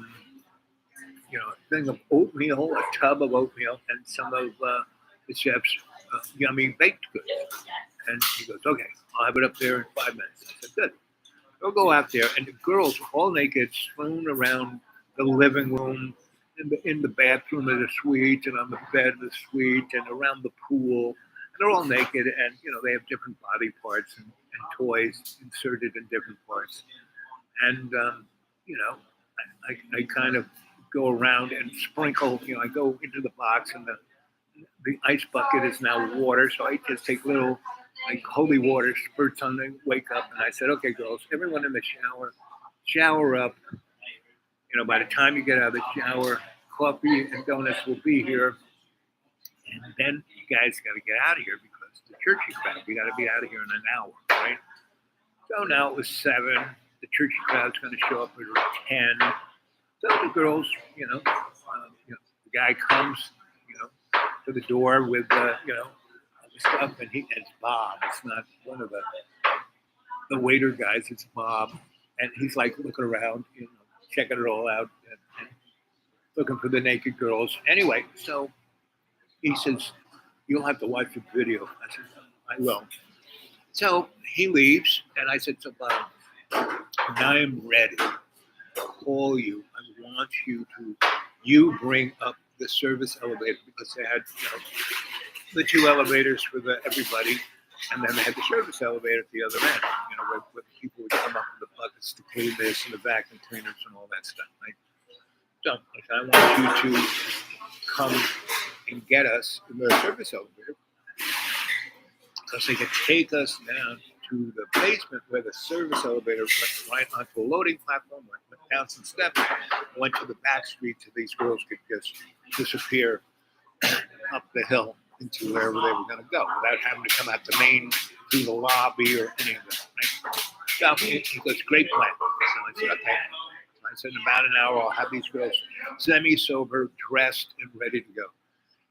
thing of oatmeal, a tub of oatmeal, and some of the chef's yummy baked goods. And he goes, okay, I'll have it up there in 5 minutes. I said, good. We'll go out there, and the girls all naked, strewn around the living room, in the bathroom of the suite, and on the bed of the suite, and around the pool. And they're all naked, and they have different body parts and toys inserted in different parts. And I kind of go around and sprinkle. I go into the box, and the ice bucket is now water, so I just take little holy water spurts on the wake up, and I said, okay, girls, everyone in the shower up. By the time you get out of the shower, coffee and donuts will be here, and then you guys got to get out of here because the churchy crowd, you got to be out of here in an hour, right? So now it was 7. The churchy crowd's going to show up at 10. So the girls, the guy comes, to the door with the stuff, and it's Bob. It's not one of the waiter guys. It's Bob, and he's looking around, checking it all out, and looking for the naked girls. Anyway, so he says, "You'll have to watch the video." I said, "I will." So he leaves, and I said, "So Bob, I am ready to call you. I want you bring up the service elevator because they had the 2 elevators for everybody, and then they had the service elevator at the other end, where people would come up with the buckets to clean this and the vacuum cleaners and all that stuff, right? So I want you to come and get us in the service elevator because they could take us down to the basement where the service elevator went right onto a loading platform, went down some steps, went to the back street so these girls could just disappear up the hill into wherever they were going to go without having to come out the main through the lobby or any of that. Right? So he goes, great plan. So I said, okay. I said, in about an hour, I'll have these girls semi-sober, dressed, and ready to go.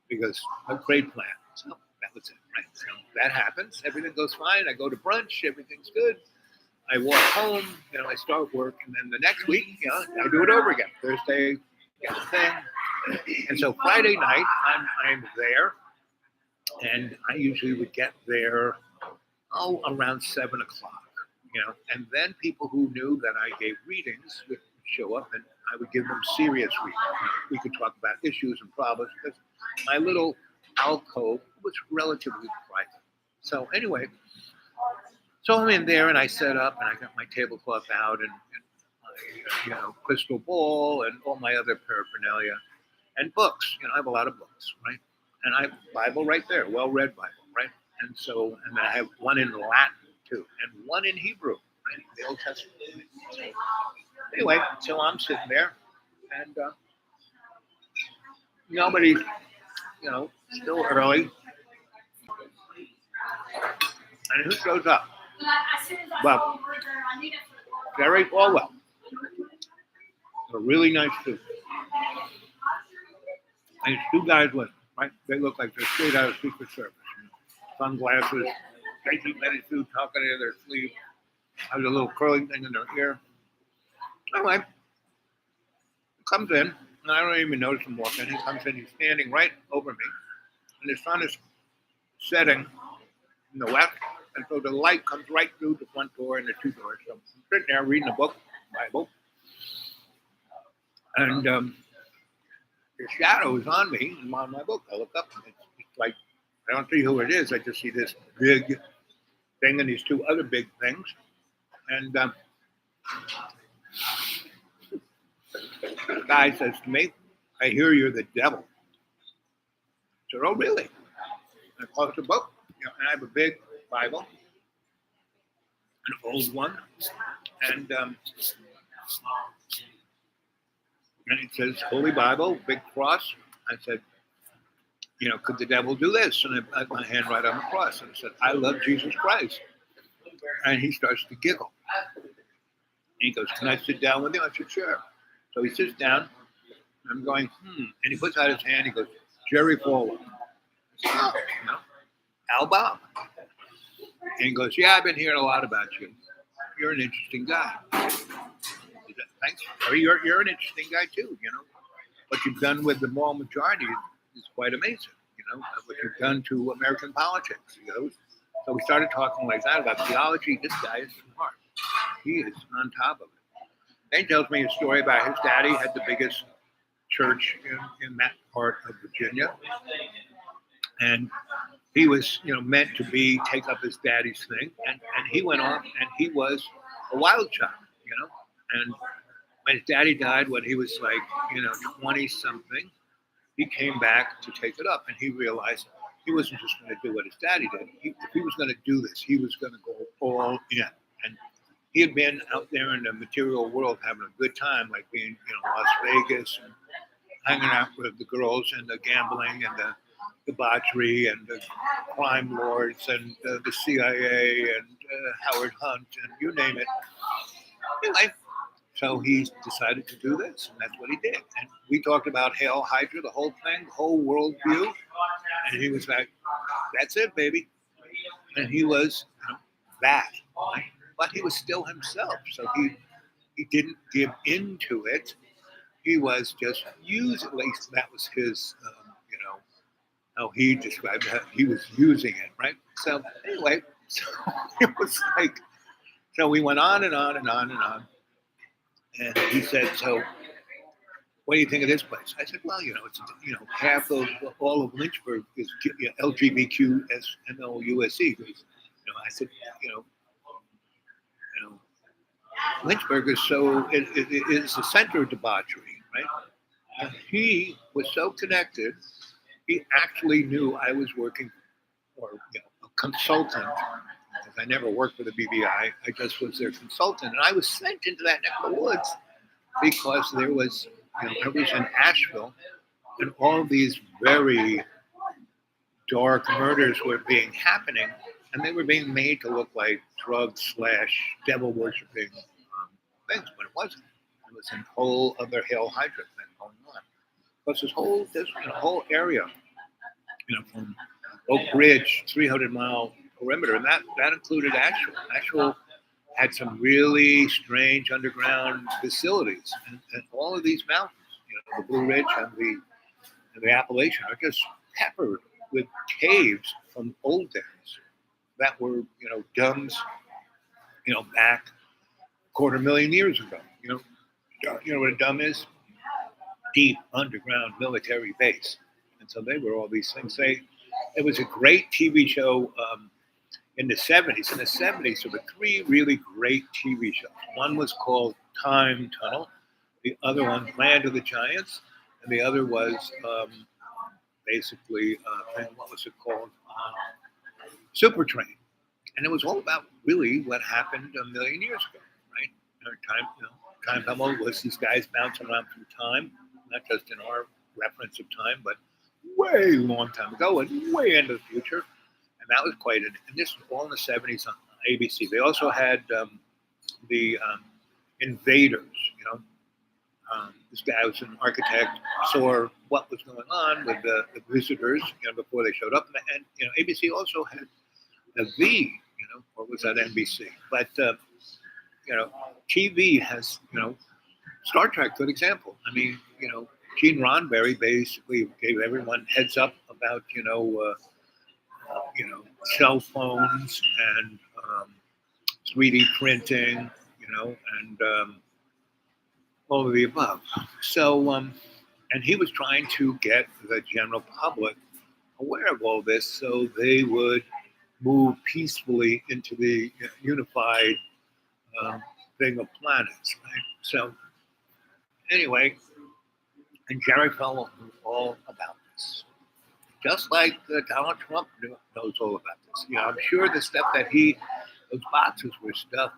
Because a great plan. So that was it, right? So that happens. Everything goes fine. I go to brunch. Everything's good. I walk home. I start work. And then the next week, I do it over again. Thursday, thing. And so Friday night, I'm there. And I usually would get there, around 7 o'clock. And then people who knew that I gave readings would show up and I would give them serious readings. We could talk about issues and problems because my little alcove was relatively private. So anyway, so I'm in there and I set up and I got my tablecloth out and my crystal ball and all my other paraphernalia and books. I have a lot of books, right? And I have Bible right there, well-read Bible, right? And so, and I have one in Latin too, and one in Hebrew, right? The Old Testament. So, anyway, so I'm sitting there, and nobody, still early. And who shows up? Well, Jerry Falwell. A really nice dude. And it's two guys with him, right? They look like they're straight out of Secret Service. Sunglasses, Tracy Betty suit tucking in their sleeve, has a little curling thing in their ear. Anyway, he comes in, and I don't even notice him walking. He comes in, he's standing right over me, and the sun is setting in the west, and so the light comes right through the front door and the two doors. So I'm sitting there reading a book, Bible, and the shadow is on me and on my book. I look up, and it's like, I don't see who it is. I just see this big thing and these two other big things. And the guy says to me, I hear you're the devil. I said, oh, really? And I close the book. And I have a big Bible, an old one. And it says, Holy Bible, big cross. I said, could the devil do this? And I put my hand right on the cross. And I said, I love Jesus Christ. And he starts to giggle. And he goes, can I sit down with you? I said, sure. So he sits down. I'm going, And he puts out his hand. He goes, Jerry Falwell. Oh, Al Bob. And he goes, yeah, I've been hearing a lot about you. You're an interesting guy. Thanks. You're an interesting guy, too. What you've done with the moral majority is quite amazing, what you've done to American politics, So we started talking like that about theology. This guy is smart. He is on top of it. Then he tells me a story about his daddy had the biggest church in that part of Virginia. And he was, meant to take up his daddy's thing. And he went off and he was a wild child, And when his daddy died when he was 20 something, he came back to take it up, and he realized he wasn't just going to do what his daddy did. If he was going to do this, he was going to go all in. And he had been out there in the material world having a good time, like being, Las Vegas and hanging out with the girls and the gambling and the debauchery and the crime lords and the CIA and Howard Hunt and you name it. Anyway. So he decided to do this, and that's what he did. And we talked about Hail Hydra, the whole thing, the whole worldview. And he was like, that's it, baby. And he was that. Right? But he was still himself. So he didn't give into it. He was just using, at least that was his, how he described it. He was using it, right? So anyway, so it was like, so we went on and on and on and on. And he said, so what do you think of this place? I said, well, it's, half of all of Lynchburg is LGBTQSMLUSE. I said, Lynchburg is so, it is the center of debauchery, right? And he was so connected, he actually knew I was working or a consultant. Because I never worked for the BBI, I just was their consultant, and I was sent into that neck of the woods because there was, I was in Asheville, and all these very dark murders were being happening, and they were being made to look like drug slash devil worshipping things, but it wasn't. It was a whole other Hail Hydra thing going on. Plus, this whole area, from Oak Ridge, 300-mile perimeter, and that included Asheville. Asheville had some really strange underground facilities, and all of these mountains, the Blue Ridge and the Appalachian, are just peppered with caves from old days that were, dumbs, back 250,000 years ago. You know what a dumb is? Deep underground military base. And so they were all these things. It was a great TV show in the 70s. In the 70s, there were three really great TV shows. One was called Time Tunnel. The other one, Land of the Giants. And the other was basically, what was it called? Super Train. And it was all about really what happened a million years ago, right? Time tunnel was these guys bouncing around through time, not just in our reference of time, but way long time ago and way into the future. And that was quite and this was all in the 70s on ABC. They also had the Invaders, this guy was an architect, saw what was going on with the visitors, before they showed up. And ABC also had a V, or was that NBC? But, TV has, Star Trek, good example. I mean, Gene Roddenberry basically gave everyone heads up about, cell phones and 3D printing, and all of the above. So, and he was trying to get the general public aware of all this so they would move peacefully into the unified thing of planets. Right? So, anyway, and Jerry Falwell knew all about this. Just like Donald Trump knows all about this. I'm sure the stuff that those boxes were stuff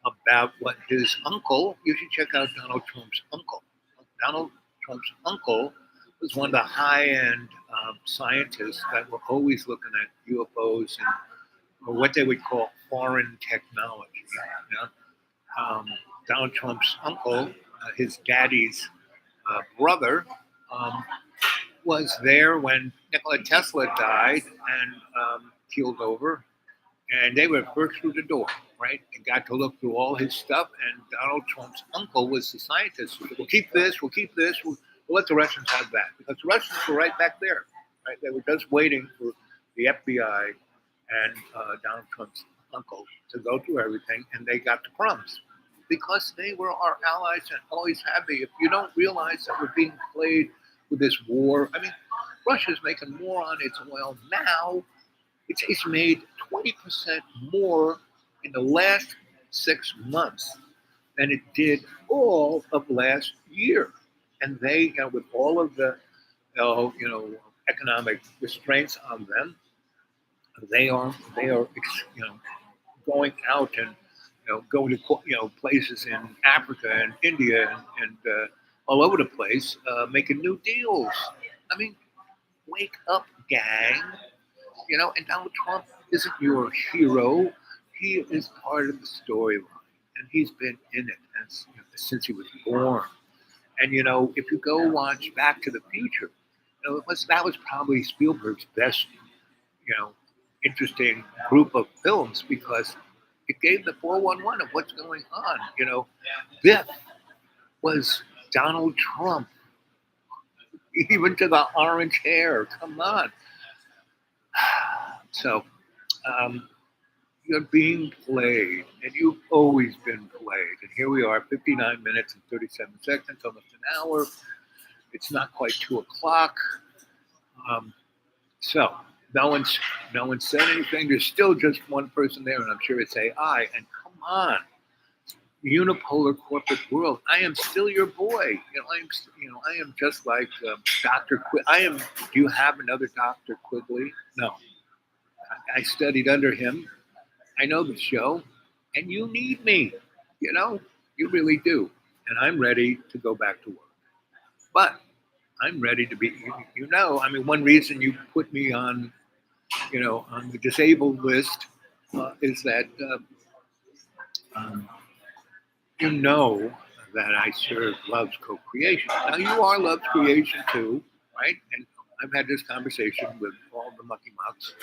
about what his uncle, you should check out Donald Trump's uncle. Donald Trump's uncle was one of the high-end scientists that were always looking at UFOs or what they would call foreign technology. Donald Trump's uncle, his daddy's brother, was there when Nikola Tesla died and keeled over, and they were first through the door, right? And got to look through all his stuff. And Donald Trump's uncle was the scientist who said, "We'll keep this. We'll let the Russians have that," because the Russians were right back there, right? They were just waiting for the FBI and Donald Trump's uncle to go through everything, and they got the crumbs because they were our allies and always have been. If you don't realize that we're being played with this war, I mean, Russia's making more on its oil now. It's made 20% more in the last 6 months than it did all of last year. And they, with all of the, economic restraints on them, they are, going out and, going to, places in Africa and India and all over the place, making new deals. I mean, wake up, gang. And Donald Trump isn't your hero. He is part of the storyline, and he's been in it since he was born. And if you go watch Back to the Future, that was probably Spielberg's best, interesting group of films because it gave the 411 of what's going on. Biff was Donald Trump, even to the orange hair. Come on. So, you're being played, and you've always been played. And here we are, 59 minutes and 37 seconds, almost an hour. It's not quite 2 o'clock. So, no one said anything. There's still just one person there, and I'm sure it's AI. And come on, unipolar corporate world, I am still your boy. I am just like Dr. I am. Do you have another Dr. Quigley? No. I studied under him. I know the show, and you need me. You really do. And I'm ready to go back to work. But I'm ready to be. I mean, one reason you put me on, on the disabled list is that um, you know that I serve Love's co-creation. Now you are Love's creation too, right? And I've had this conversation with all the mucky mucks,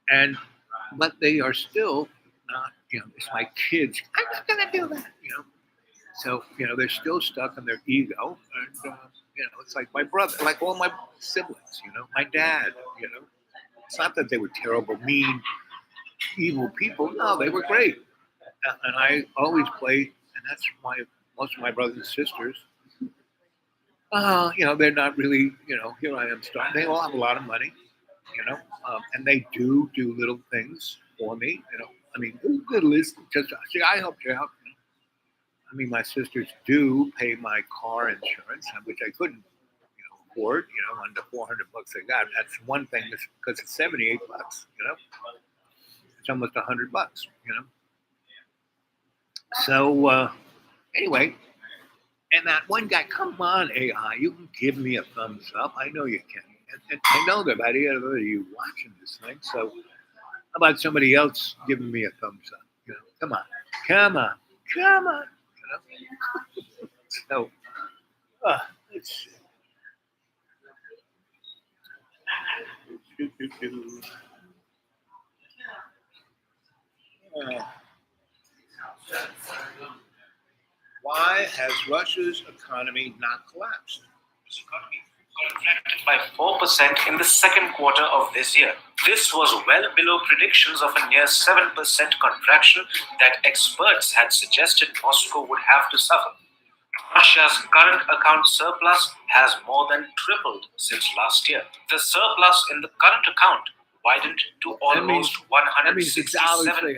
and but they are still not. It's my kids. I'm not gonna do that. So they're still stuck in their ego, and it's like my brother, like all my siblings. My dad. It's not that they were terrible, mean, evil people. No, they were great, and I always played, and that's why most of my brothers and sisters. They're not really. Here I am starting. They all have a lot of money. And they do little things for me. I mean, little is just see, I helped you out. I mean, my sisters do pay my car insurance, which I couldn't, afford. Under $400 I got. That's one thing, because it's $78. It's almost $100. So anyway, and that one guy, come on, AI, you can give me a thumbs up. I know you can. And I know that about either of you watching this thing. So how about somebody else giving me a thumbs up? Come on, come on, come on. So let's see. Why has Russia's economy not collapsed? Contracted by 4% in the second quarter of this year. This was well below predictions of a near 7% contraction that experts had suggested Moscow would have to suffer. Russia's current account surplus has more than tripled since last year. The surplus in the current account widened to almost $167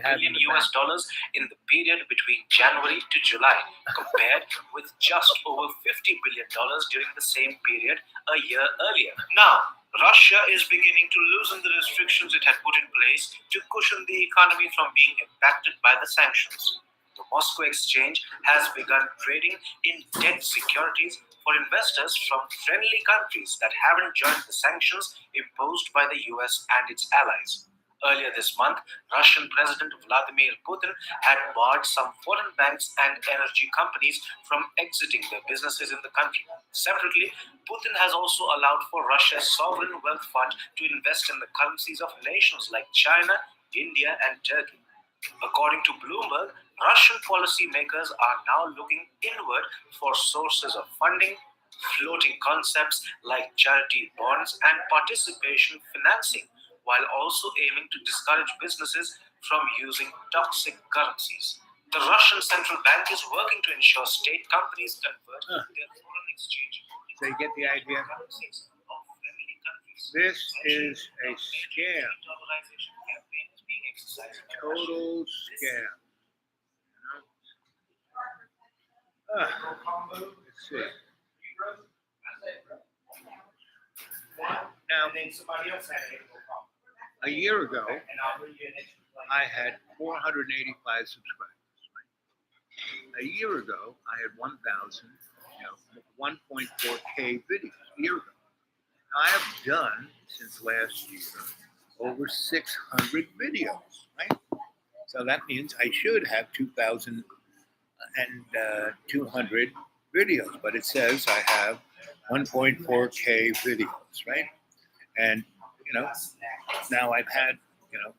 billion US dollars in the period between January to July, compared with just over $50 billion during the same period a year earlier. Now, Russia is beginning to loosen the restrictions it had put in place to cushion the economy from being impacted by the sanctions. The Moscow Exchange has begun trading in debt securities for investors from friendly countries that haven't joined the sanctions imposed by the US and its allies. Earlier this month, Russian President Vladimir Putin had barred some foreign banks and energy companies from exiting their businesses in the country. Separately, Putin has also allowed for Russia's sovereign wealth fund to invest in the currencies of nations like China, India, and Turkey. According to Bloomberg, Russian policymakers are now looking inward for sources of funding, floating concepts like charity bonds and participation financing, while also aiming to discourage businesses from using toxic currencies. The Russian central bank is working to ensure state companies convert their foreign exchange So you get the idea? currencies of friendly countries. This is a scam. Total scam. Let's see. Now, And then somebody else had a problem. a year ago, And I'll read you an extra play. I had 485 subscribers. Right? A year ago, I had 1.4K videos. A year ago. I have done since last year over 600 videos. Right? So that means I should have 2,200 videos, but it says I have 1.4K videos, right? And now I've had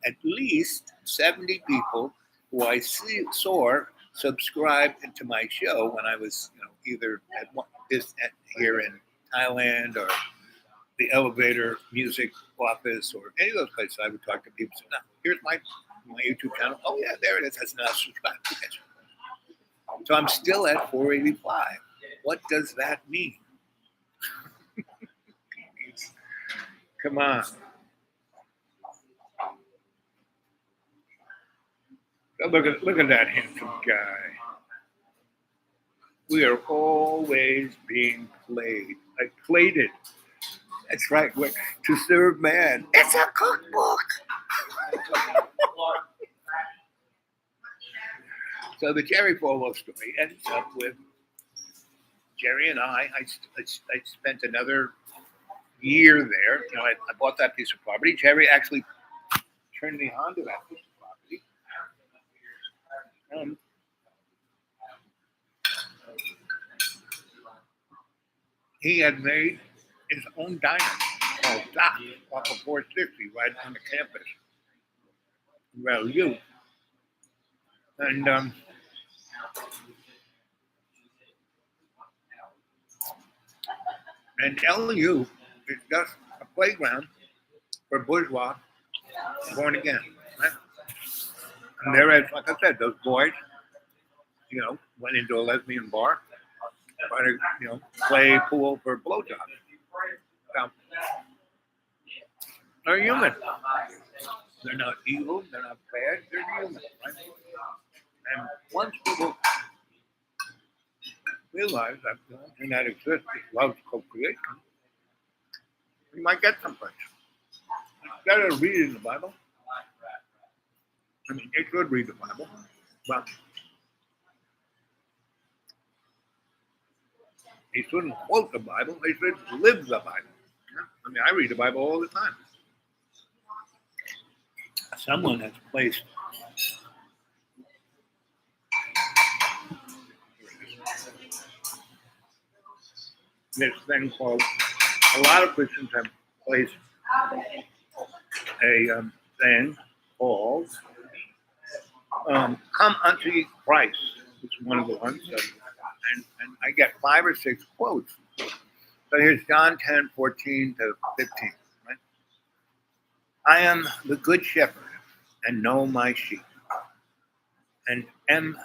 at least 70 people who I saw subscribe to my show when I was either here in Thailand or the elevator music office or any of those places. I would talk to people. Say, "No, here's my YouTube channel. Oh yeah, there it is. That's not subscribed." So I'm still at 485. What does that mean? Come on. Look at that handsome guy. We are always being played, like plated. That's right. To serve man. It's a cookbook. So the Jerry Falwell story ends up with Jerry and I spent another year there. I bought that piece of property. Jerry actually turned me on to that piece of property. Um, he had made his own diner called Doc off of 460 right on the campus. Well, you. And and LU is just a playground for bourgeois born again. Right? And there is, like I said, those boys, went into a lesbian bar, trying to, play pool for blowjobs. So, they're human. They're not evil. They're not bad. They're human, right? And once people realize that the only thing that exists is love, co-creation, you might get someplace. Instead of reading the Bible, I mean, they could read the Bible, but they shouldn't quote the Bible. They should live the Bible. I mean, I read the Bible all the time. Someone has placed this thing called, a lot of Christians have placed a thing called Come Unto Christ. It's one of the ones. And I get 5 or 6 quotes. So here's John 10:14-15. Right? I am the good shepherd and know my sheep. And am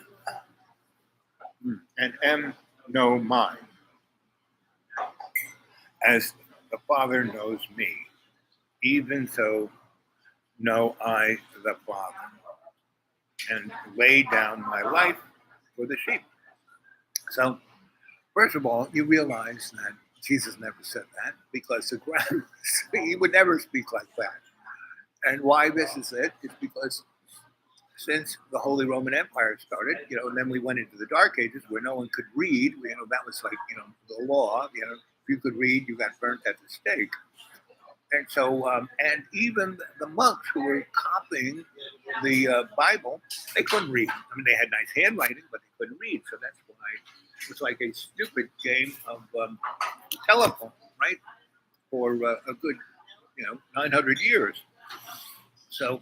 know mine. As the Father knows me, even so know I the Father, and lay down my life for the sheep. So, first of all, you realize that Jesus never said that because the ground, he would never speak like that. And why this is it is because since the Holy Roman Empire started, and then we went into the Dark Ages where no one could read, that was like, the law, if you could read, you got burnt at the stake. And so, and even the monks who were copying the Bible, they couldn't read. I mean, they had nice handwriting, but they couldn't read. So that's why it was like a stupid game of telephone, right? For a good, 900 years. So,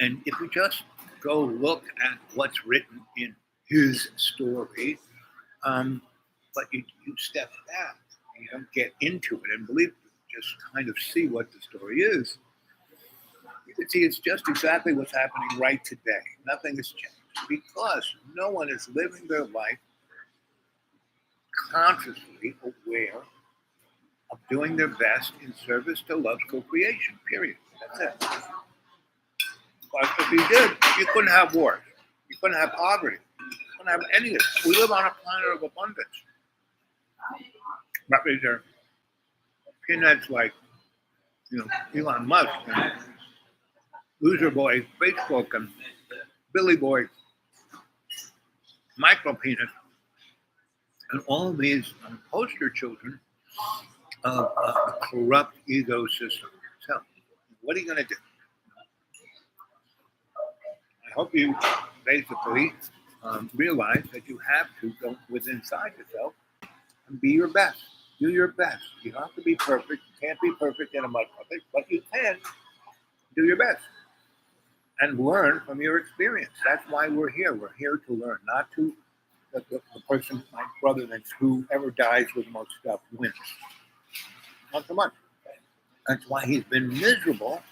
and if you just go look at what's written in his story, but you step back, you don't get into it and believe it, just kind of see what the story is. You can see it's just exactly what's happening right today. Nothing has changed because no one is living their life consciously aware of doing their best in service to love's co-creation, period. That's it. Because if you did, you couldn't have wars. You couldn't have poverty. You couldn't have any of it. We live on a planet of abundance. But these are peanuts like, Elon Musk and Loser Boy, Facebook, and Billy Boy, Micro Penis, and all of these poster children of a corrupt ego system. So, what are you going to do? I hope you basically realize that you have to go within inside yourself and be your best. Do your best. You don't have to be perfect. You can't be perfect in a mud puppet, but you can do your best and learn from your experience. That's why we're here. We're here to learn, not to the person, my brother, that's whoever dies with the most stuff wins. Not so much. That's why he's been miserable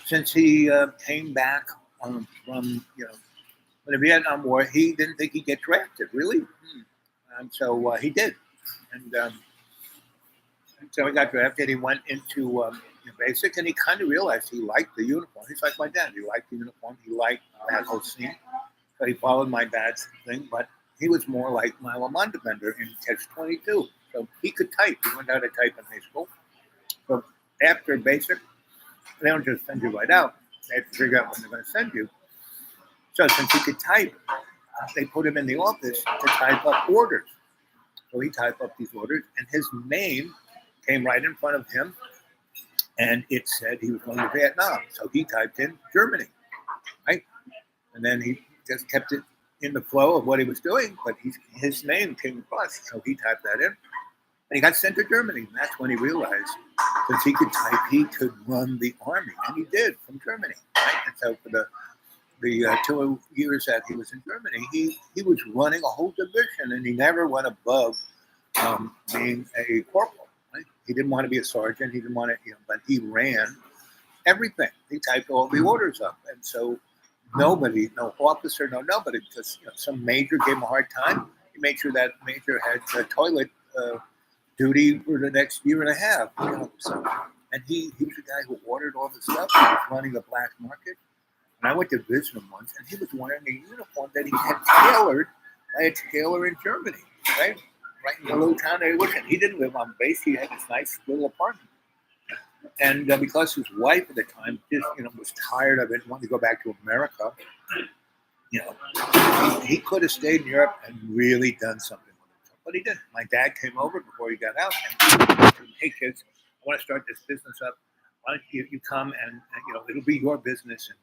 since he came back from, the Vietnam War. He didn't think he'd get drafted, really. And so he did. And so he got drafted. He went into basic, and he kind of realized he liked the uniform. He's like my dad. He liked the uniform. He liked that whole scene. So he followed my dad's thing. But he was more like my Lamanda Bender in Catch 22. So he could type. He learned how to type in high school. So after basic, they don't just send you right out. They have to figure out when they're going to send you. So since he could type, they put him in the office to type up orders. So he typed up these orders, and his name came right in front of him, and it said he was going to Vietnam. So he typed in Germany, right? And then he just kept it in the flow of what he was doing, but his name came across, so he typed that in, and he got sent to Germany. And that's when he realized, since he could type, he could run the army, and he did from Germany, right? And so for the 2 years that he was in Germany, he was running a whole division, and he never went above being a corporal. Right? He didn't want to be a sergeant. He didn't want to, but he ran everything. He typed all the orders up, and so nobody, no officer, no nobody, because some major gave him a hard time. He made sure that major had toilet duty for the next year and a half. So, and he was the guy who ordered all the stuff. He was running a black market. And I went to visit him once, and he was wearing a uniform that he had tailored by a tailor in Germany, right? Right in the little town that he was in. He didn't live on base. He had this nice little apartment. And because his wife at the time just, was tired of it, wanted to go back to America, he could have stayed in Europe and really done something with himself. But he didn't. My dad came over before he got out and said, "Hey, kids, I want to start this business up. Why don't you come and it'll be your business, and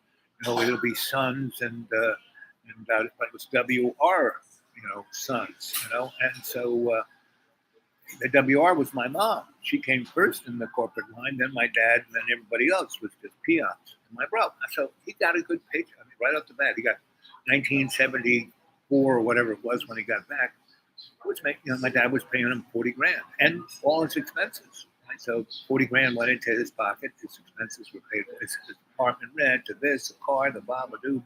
it'll be Sons and but it was WR, Sons, and so the WR was my mom. She came first in the corporate line, then my dad, and then everybody else was just peons and my brother. So he got a good paycheck. I mean, right off the bat, he got 1974 or whatever it was when he got back. Which my dad was paying him 40 grand and all his expenses. Right? So 40 grand went into his pocket. His expenses were paid for his apartment rent, to this, the car, the blah-blah-doo,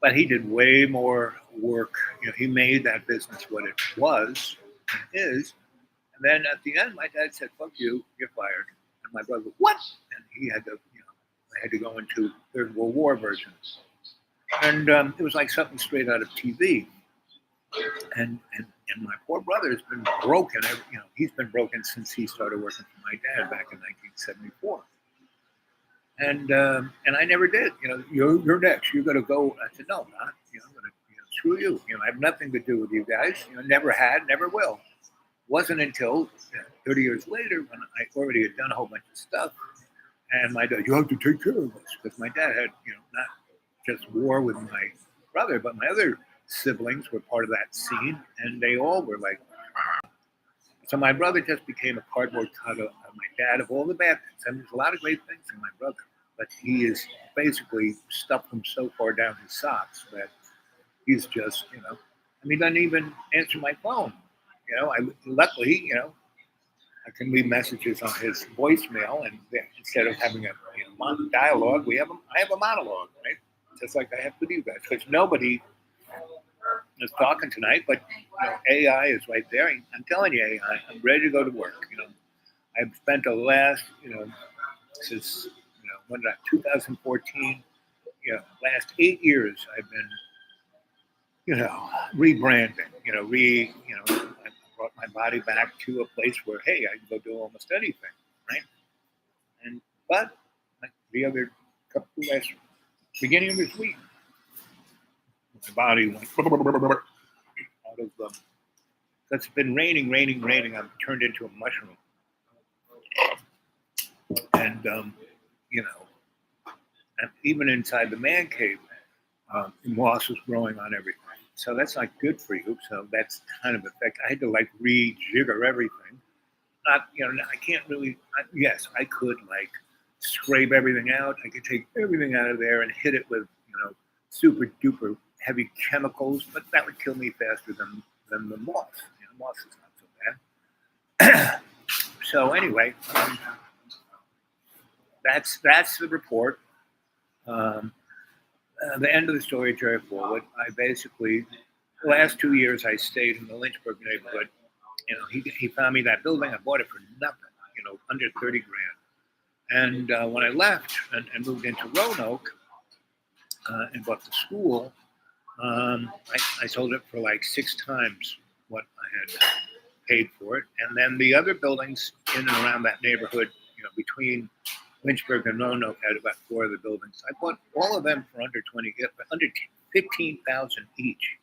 but he did way more work. He made that business what it was and is. And then at the end, my dad said, "Fuck you, you're fired." And my brother, "What?" And he had to, I had to go into Third World War versions. And it was like something straight out of TV. And my poor brother has been broken. He's been broken since he started working for my dad back in 1974. And I never did. You're next. You're gonna go. I said, "No, I'm not. I'm gonna screw you. I have nothing to do with you guys. Never had, never will." Wasn't until 30 years later when I already had done a whole bunch of stuff, and my dad, "You have to take care of us," because my dad had not just war with my brother, but my other siblings were part of that scene, and they all were like. So my brother just became a cardboard cutout of my dad of all the bad things. I mean, there's a lot of great things in my brother, but he is basically stuffed them so far down his socks that he's just, he doesn't even answer my phone. Luckily, I can leave messages on his voicemail, and instead of having a dialogue, I have a monologue, right? Just like I have with you guys, because nobody is talking tonight, but AI is right there. I'm telling you, AI, I'm ready to go to work. I've spent the last, since 2014, last 8 years, I've been, rebranding. I brought my body back to a place where, hey, I can go do almost anything, right? But like the other beginning of this week, my body went out of them. It's been raining. I've turned into a mushroom. And, and even inside the man cave, moss was growing on everything. So that's not good for you. So that's kind of effect. I had to rejigger everything. Not, I can't really, yes, I could scrape everything out. I could take everything out of there and hit it with, super duper heavy chemicals, but that would kill me faster than the moss. Moss is not so bad. So anyway, that's the report. The end of the story, Jerry Forward. I basically, the last 2 years, I stayed in the Lynchburg neighborhood. He found me that building. I bought it for nothing. Under 30 grand. And when I left and moved into Roanoke and bought the school, I sold it for like 6 times what I had paid for it. And then the other buildings in and around that neighborhood, between Lynchburg and Roanoke, had about 4 of the buildings. I bought all of them for under 15,000 each,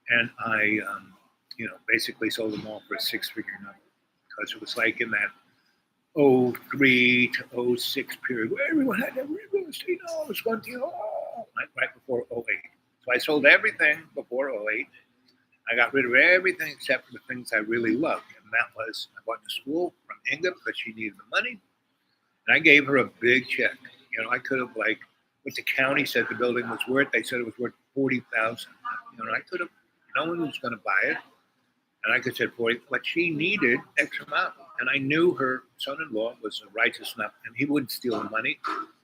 and I, basically sold them all for a 6-figure number because it was like in that '03 to '06 period where everyone had their real estate. Oh, it was going to right before '08. So I sold everything before '08. I got rid of everything except for the things I really loved. And that was, I bought the school from Inga because she needed the money. And I gave her a big check. I could have, like, what the county said the building was worth. They said it was worth 40,000. I could have, no one was going to buy it. And I could have said 40, but she needed X amount. And I knew her son-in-law was righteous enough, and he wouldn't steal the money.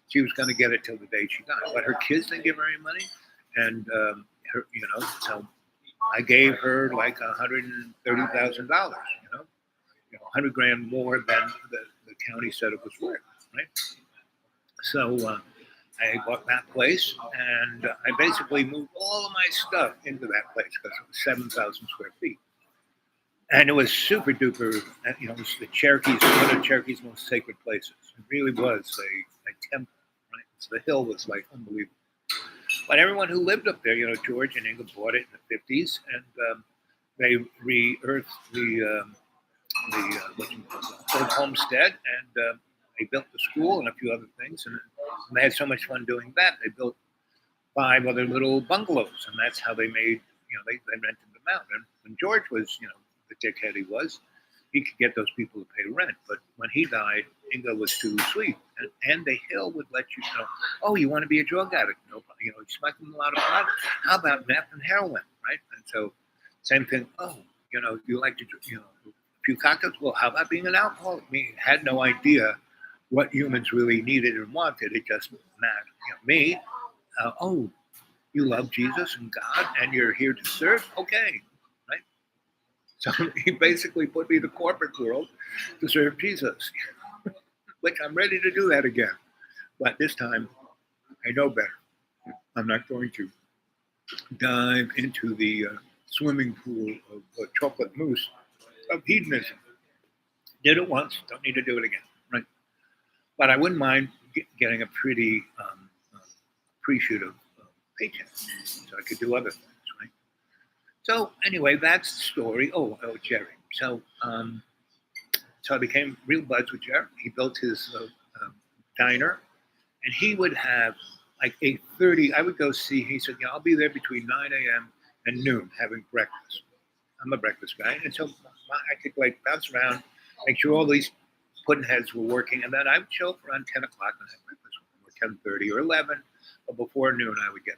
She was going to get it till the day she died. But her kids didn't give her any money. And, so I gave her like $130,000, $100,000 more than the county said it was worth, right? So I bought that place, and I basically moved all of my stuff into that place because it was 7,000 square feet. And it was super duper, it was the Cherokees, one of Cherokee's most sacred places. It really was a temple, right? So the hill was like unbelievable. But everyone who lived up there, George and Inga bought it in the '50s, and they re-earthed the old homestead, and they built the school and a few other things, and they had so much fun doing that. They built 5 other little bungalows, and that's how they made, they rented them out. And when George was, the dickhead he was, he could get those people to pay rent. But when he died, Inga was too sweet. And the hill would let you know, oh, you want to be a drug addict? No, you're smoking a lot of pot. How about meth and heroin, right? And so, same thing. Oh, you like to, a few cocktails? Well, how about being an alcoholic? I mean, had no idea what humans really needed and wanted. It just mattered. Me, oh, you love Jesus and God, and you're here to serve? Okay, right? So he basically put me in the corporate world to serve Jesus, which I'm ready to do that again. But this time, I know better. I'm not going to dive into the swimming pool of chocolate mousse of hedonism. Did it once, don't need to do it again, right? But I wouldn't mind getting a pretty appreciative paycheck, so I could do other things, right? So anyway, that's the story. Oh, Jerry. So I became real buds with Jerry. He built his diner, and he would have like 8:30. I would go see. He said, I'll be there between 9 a.m. and noon having breakfast. I'm a breakfast guy, and so I could like bounce around, make sure all these pudding heads were working, and then I would show up around 10 o'clock and have breakfast with them, or 10:30 or 11, but before noon I would get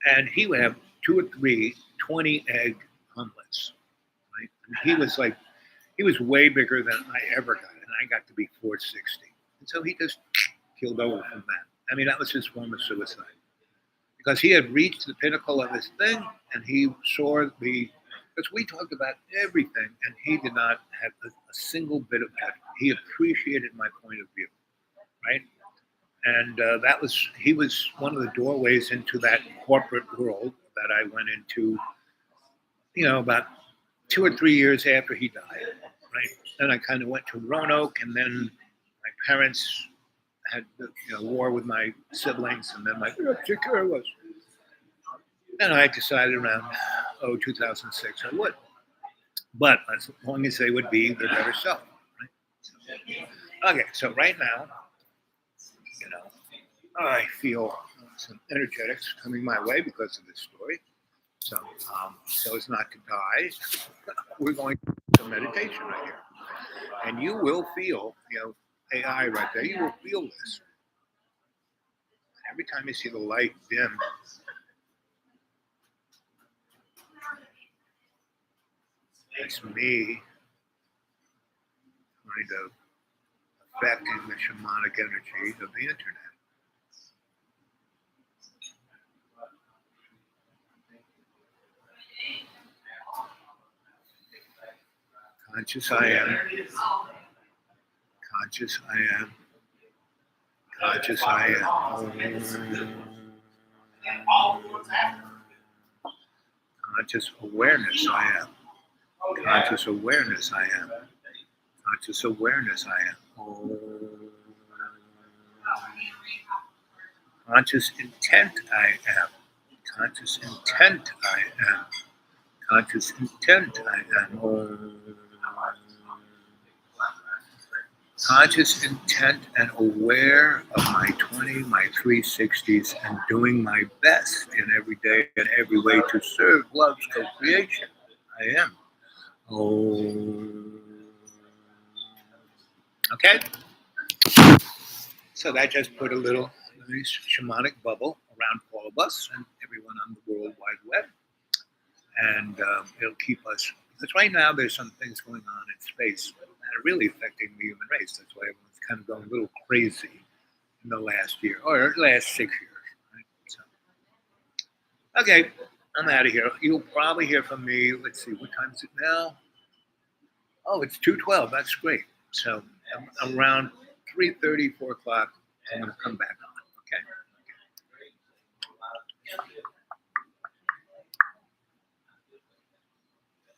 there. And he would have 2 or 3 20-egg omelets, right? And he was way bigger than I ever got, and I got to be 460. And so he just killed over from that. I mean, that was his form of suicide. Because he had reached the pinnacle of his thing, and he saw because we talked about everything, and he did not have a single bit of that. He appreciated my point of view, right? And he was one of the doorways into that corporate world that I went into, about 2 or 3 years after he died, right? Then I kind of went to Roanoke, and then my parents had war with my siblings, and then take care of us. And I decided around 2006 I would, but as long as they would be their better self, right? Okay, so right now, I feel some energetics coming my way because of this story. So as not to die, we're going to do some meditation right here, and you will feel, AI right there. You will feel this every time you see the light dim. It's me kind of affecting the shamanic energy of the internet. Conscious I am. Conscious I am. Conscious I am. Conscious awareness I am. Conscious awareness I am. Conscious awareness I am. Conscious intent I am. Conscious intent I am. Conscious intent I am. Conscious intent and aware of my 20, my 360s, and doing my best in every day and every way to serve love's co-creation. I am. Okay? So that just put a little nice shamanic bubble around all of us and everyone on the World Wide Web. And it'll keep us, because right now there's some things going on in space that are really affecting the human race. That's why everyone's kind of going a little crazy in the last year, or last 6 years. Right? So, okay, I'm out of here. You'll probably hear from me. Let's see, what time is it now? Oh, it's 2:12. That's great. So around 3:30, 4 o'clock, I'm going to come back.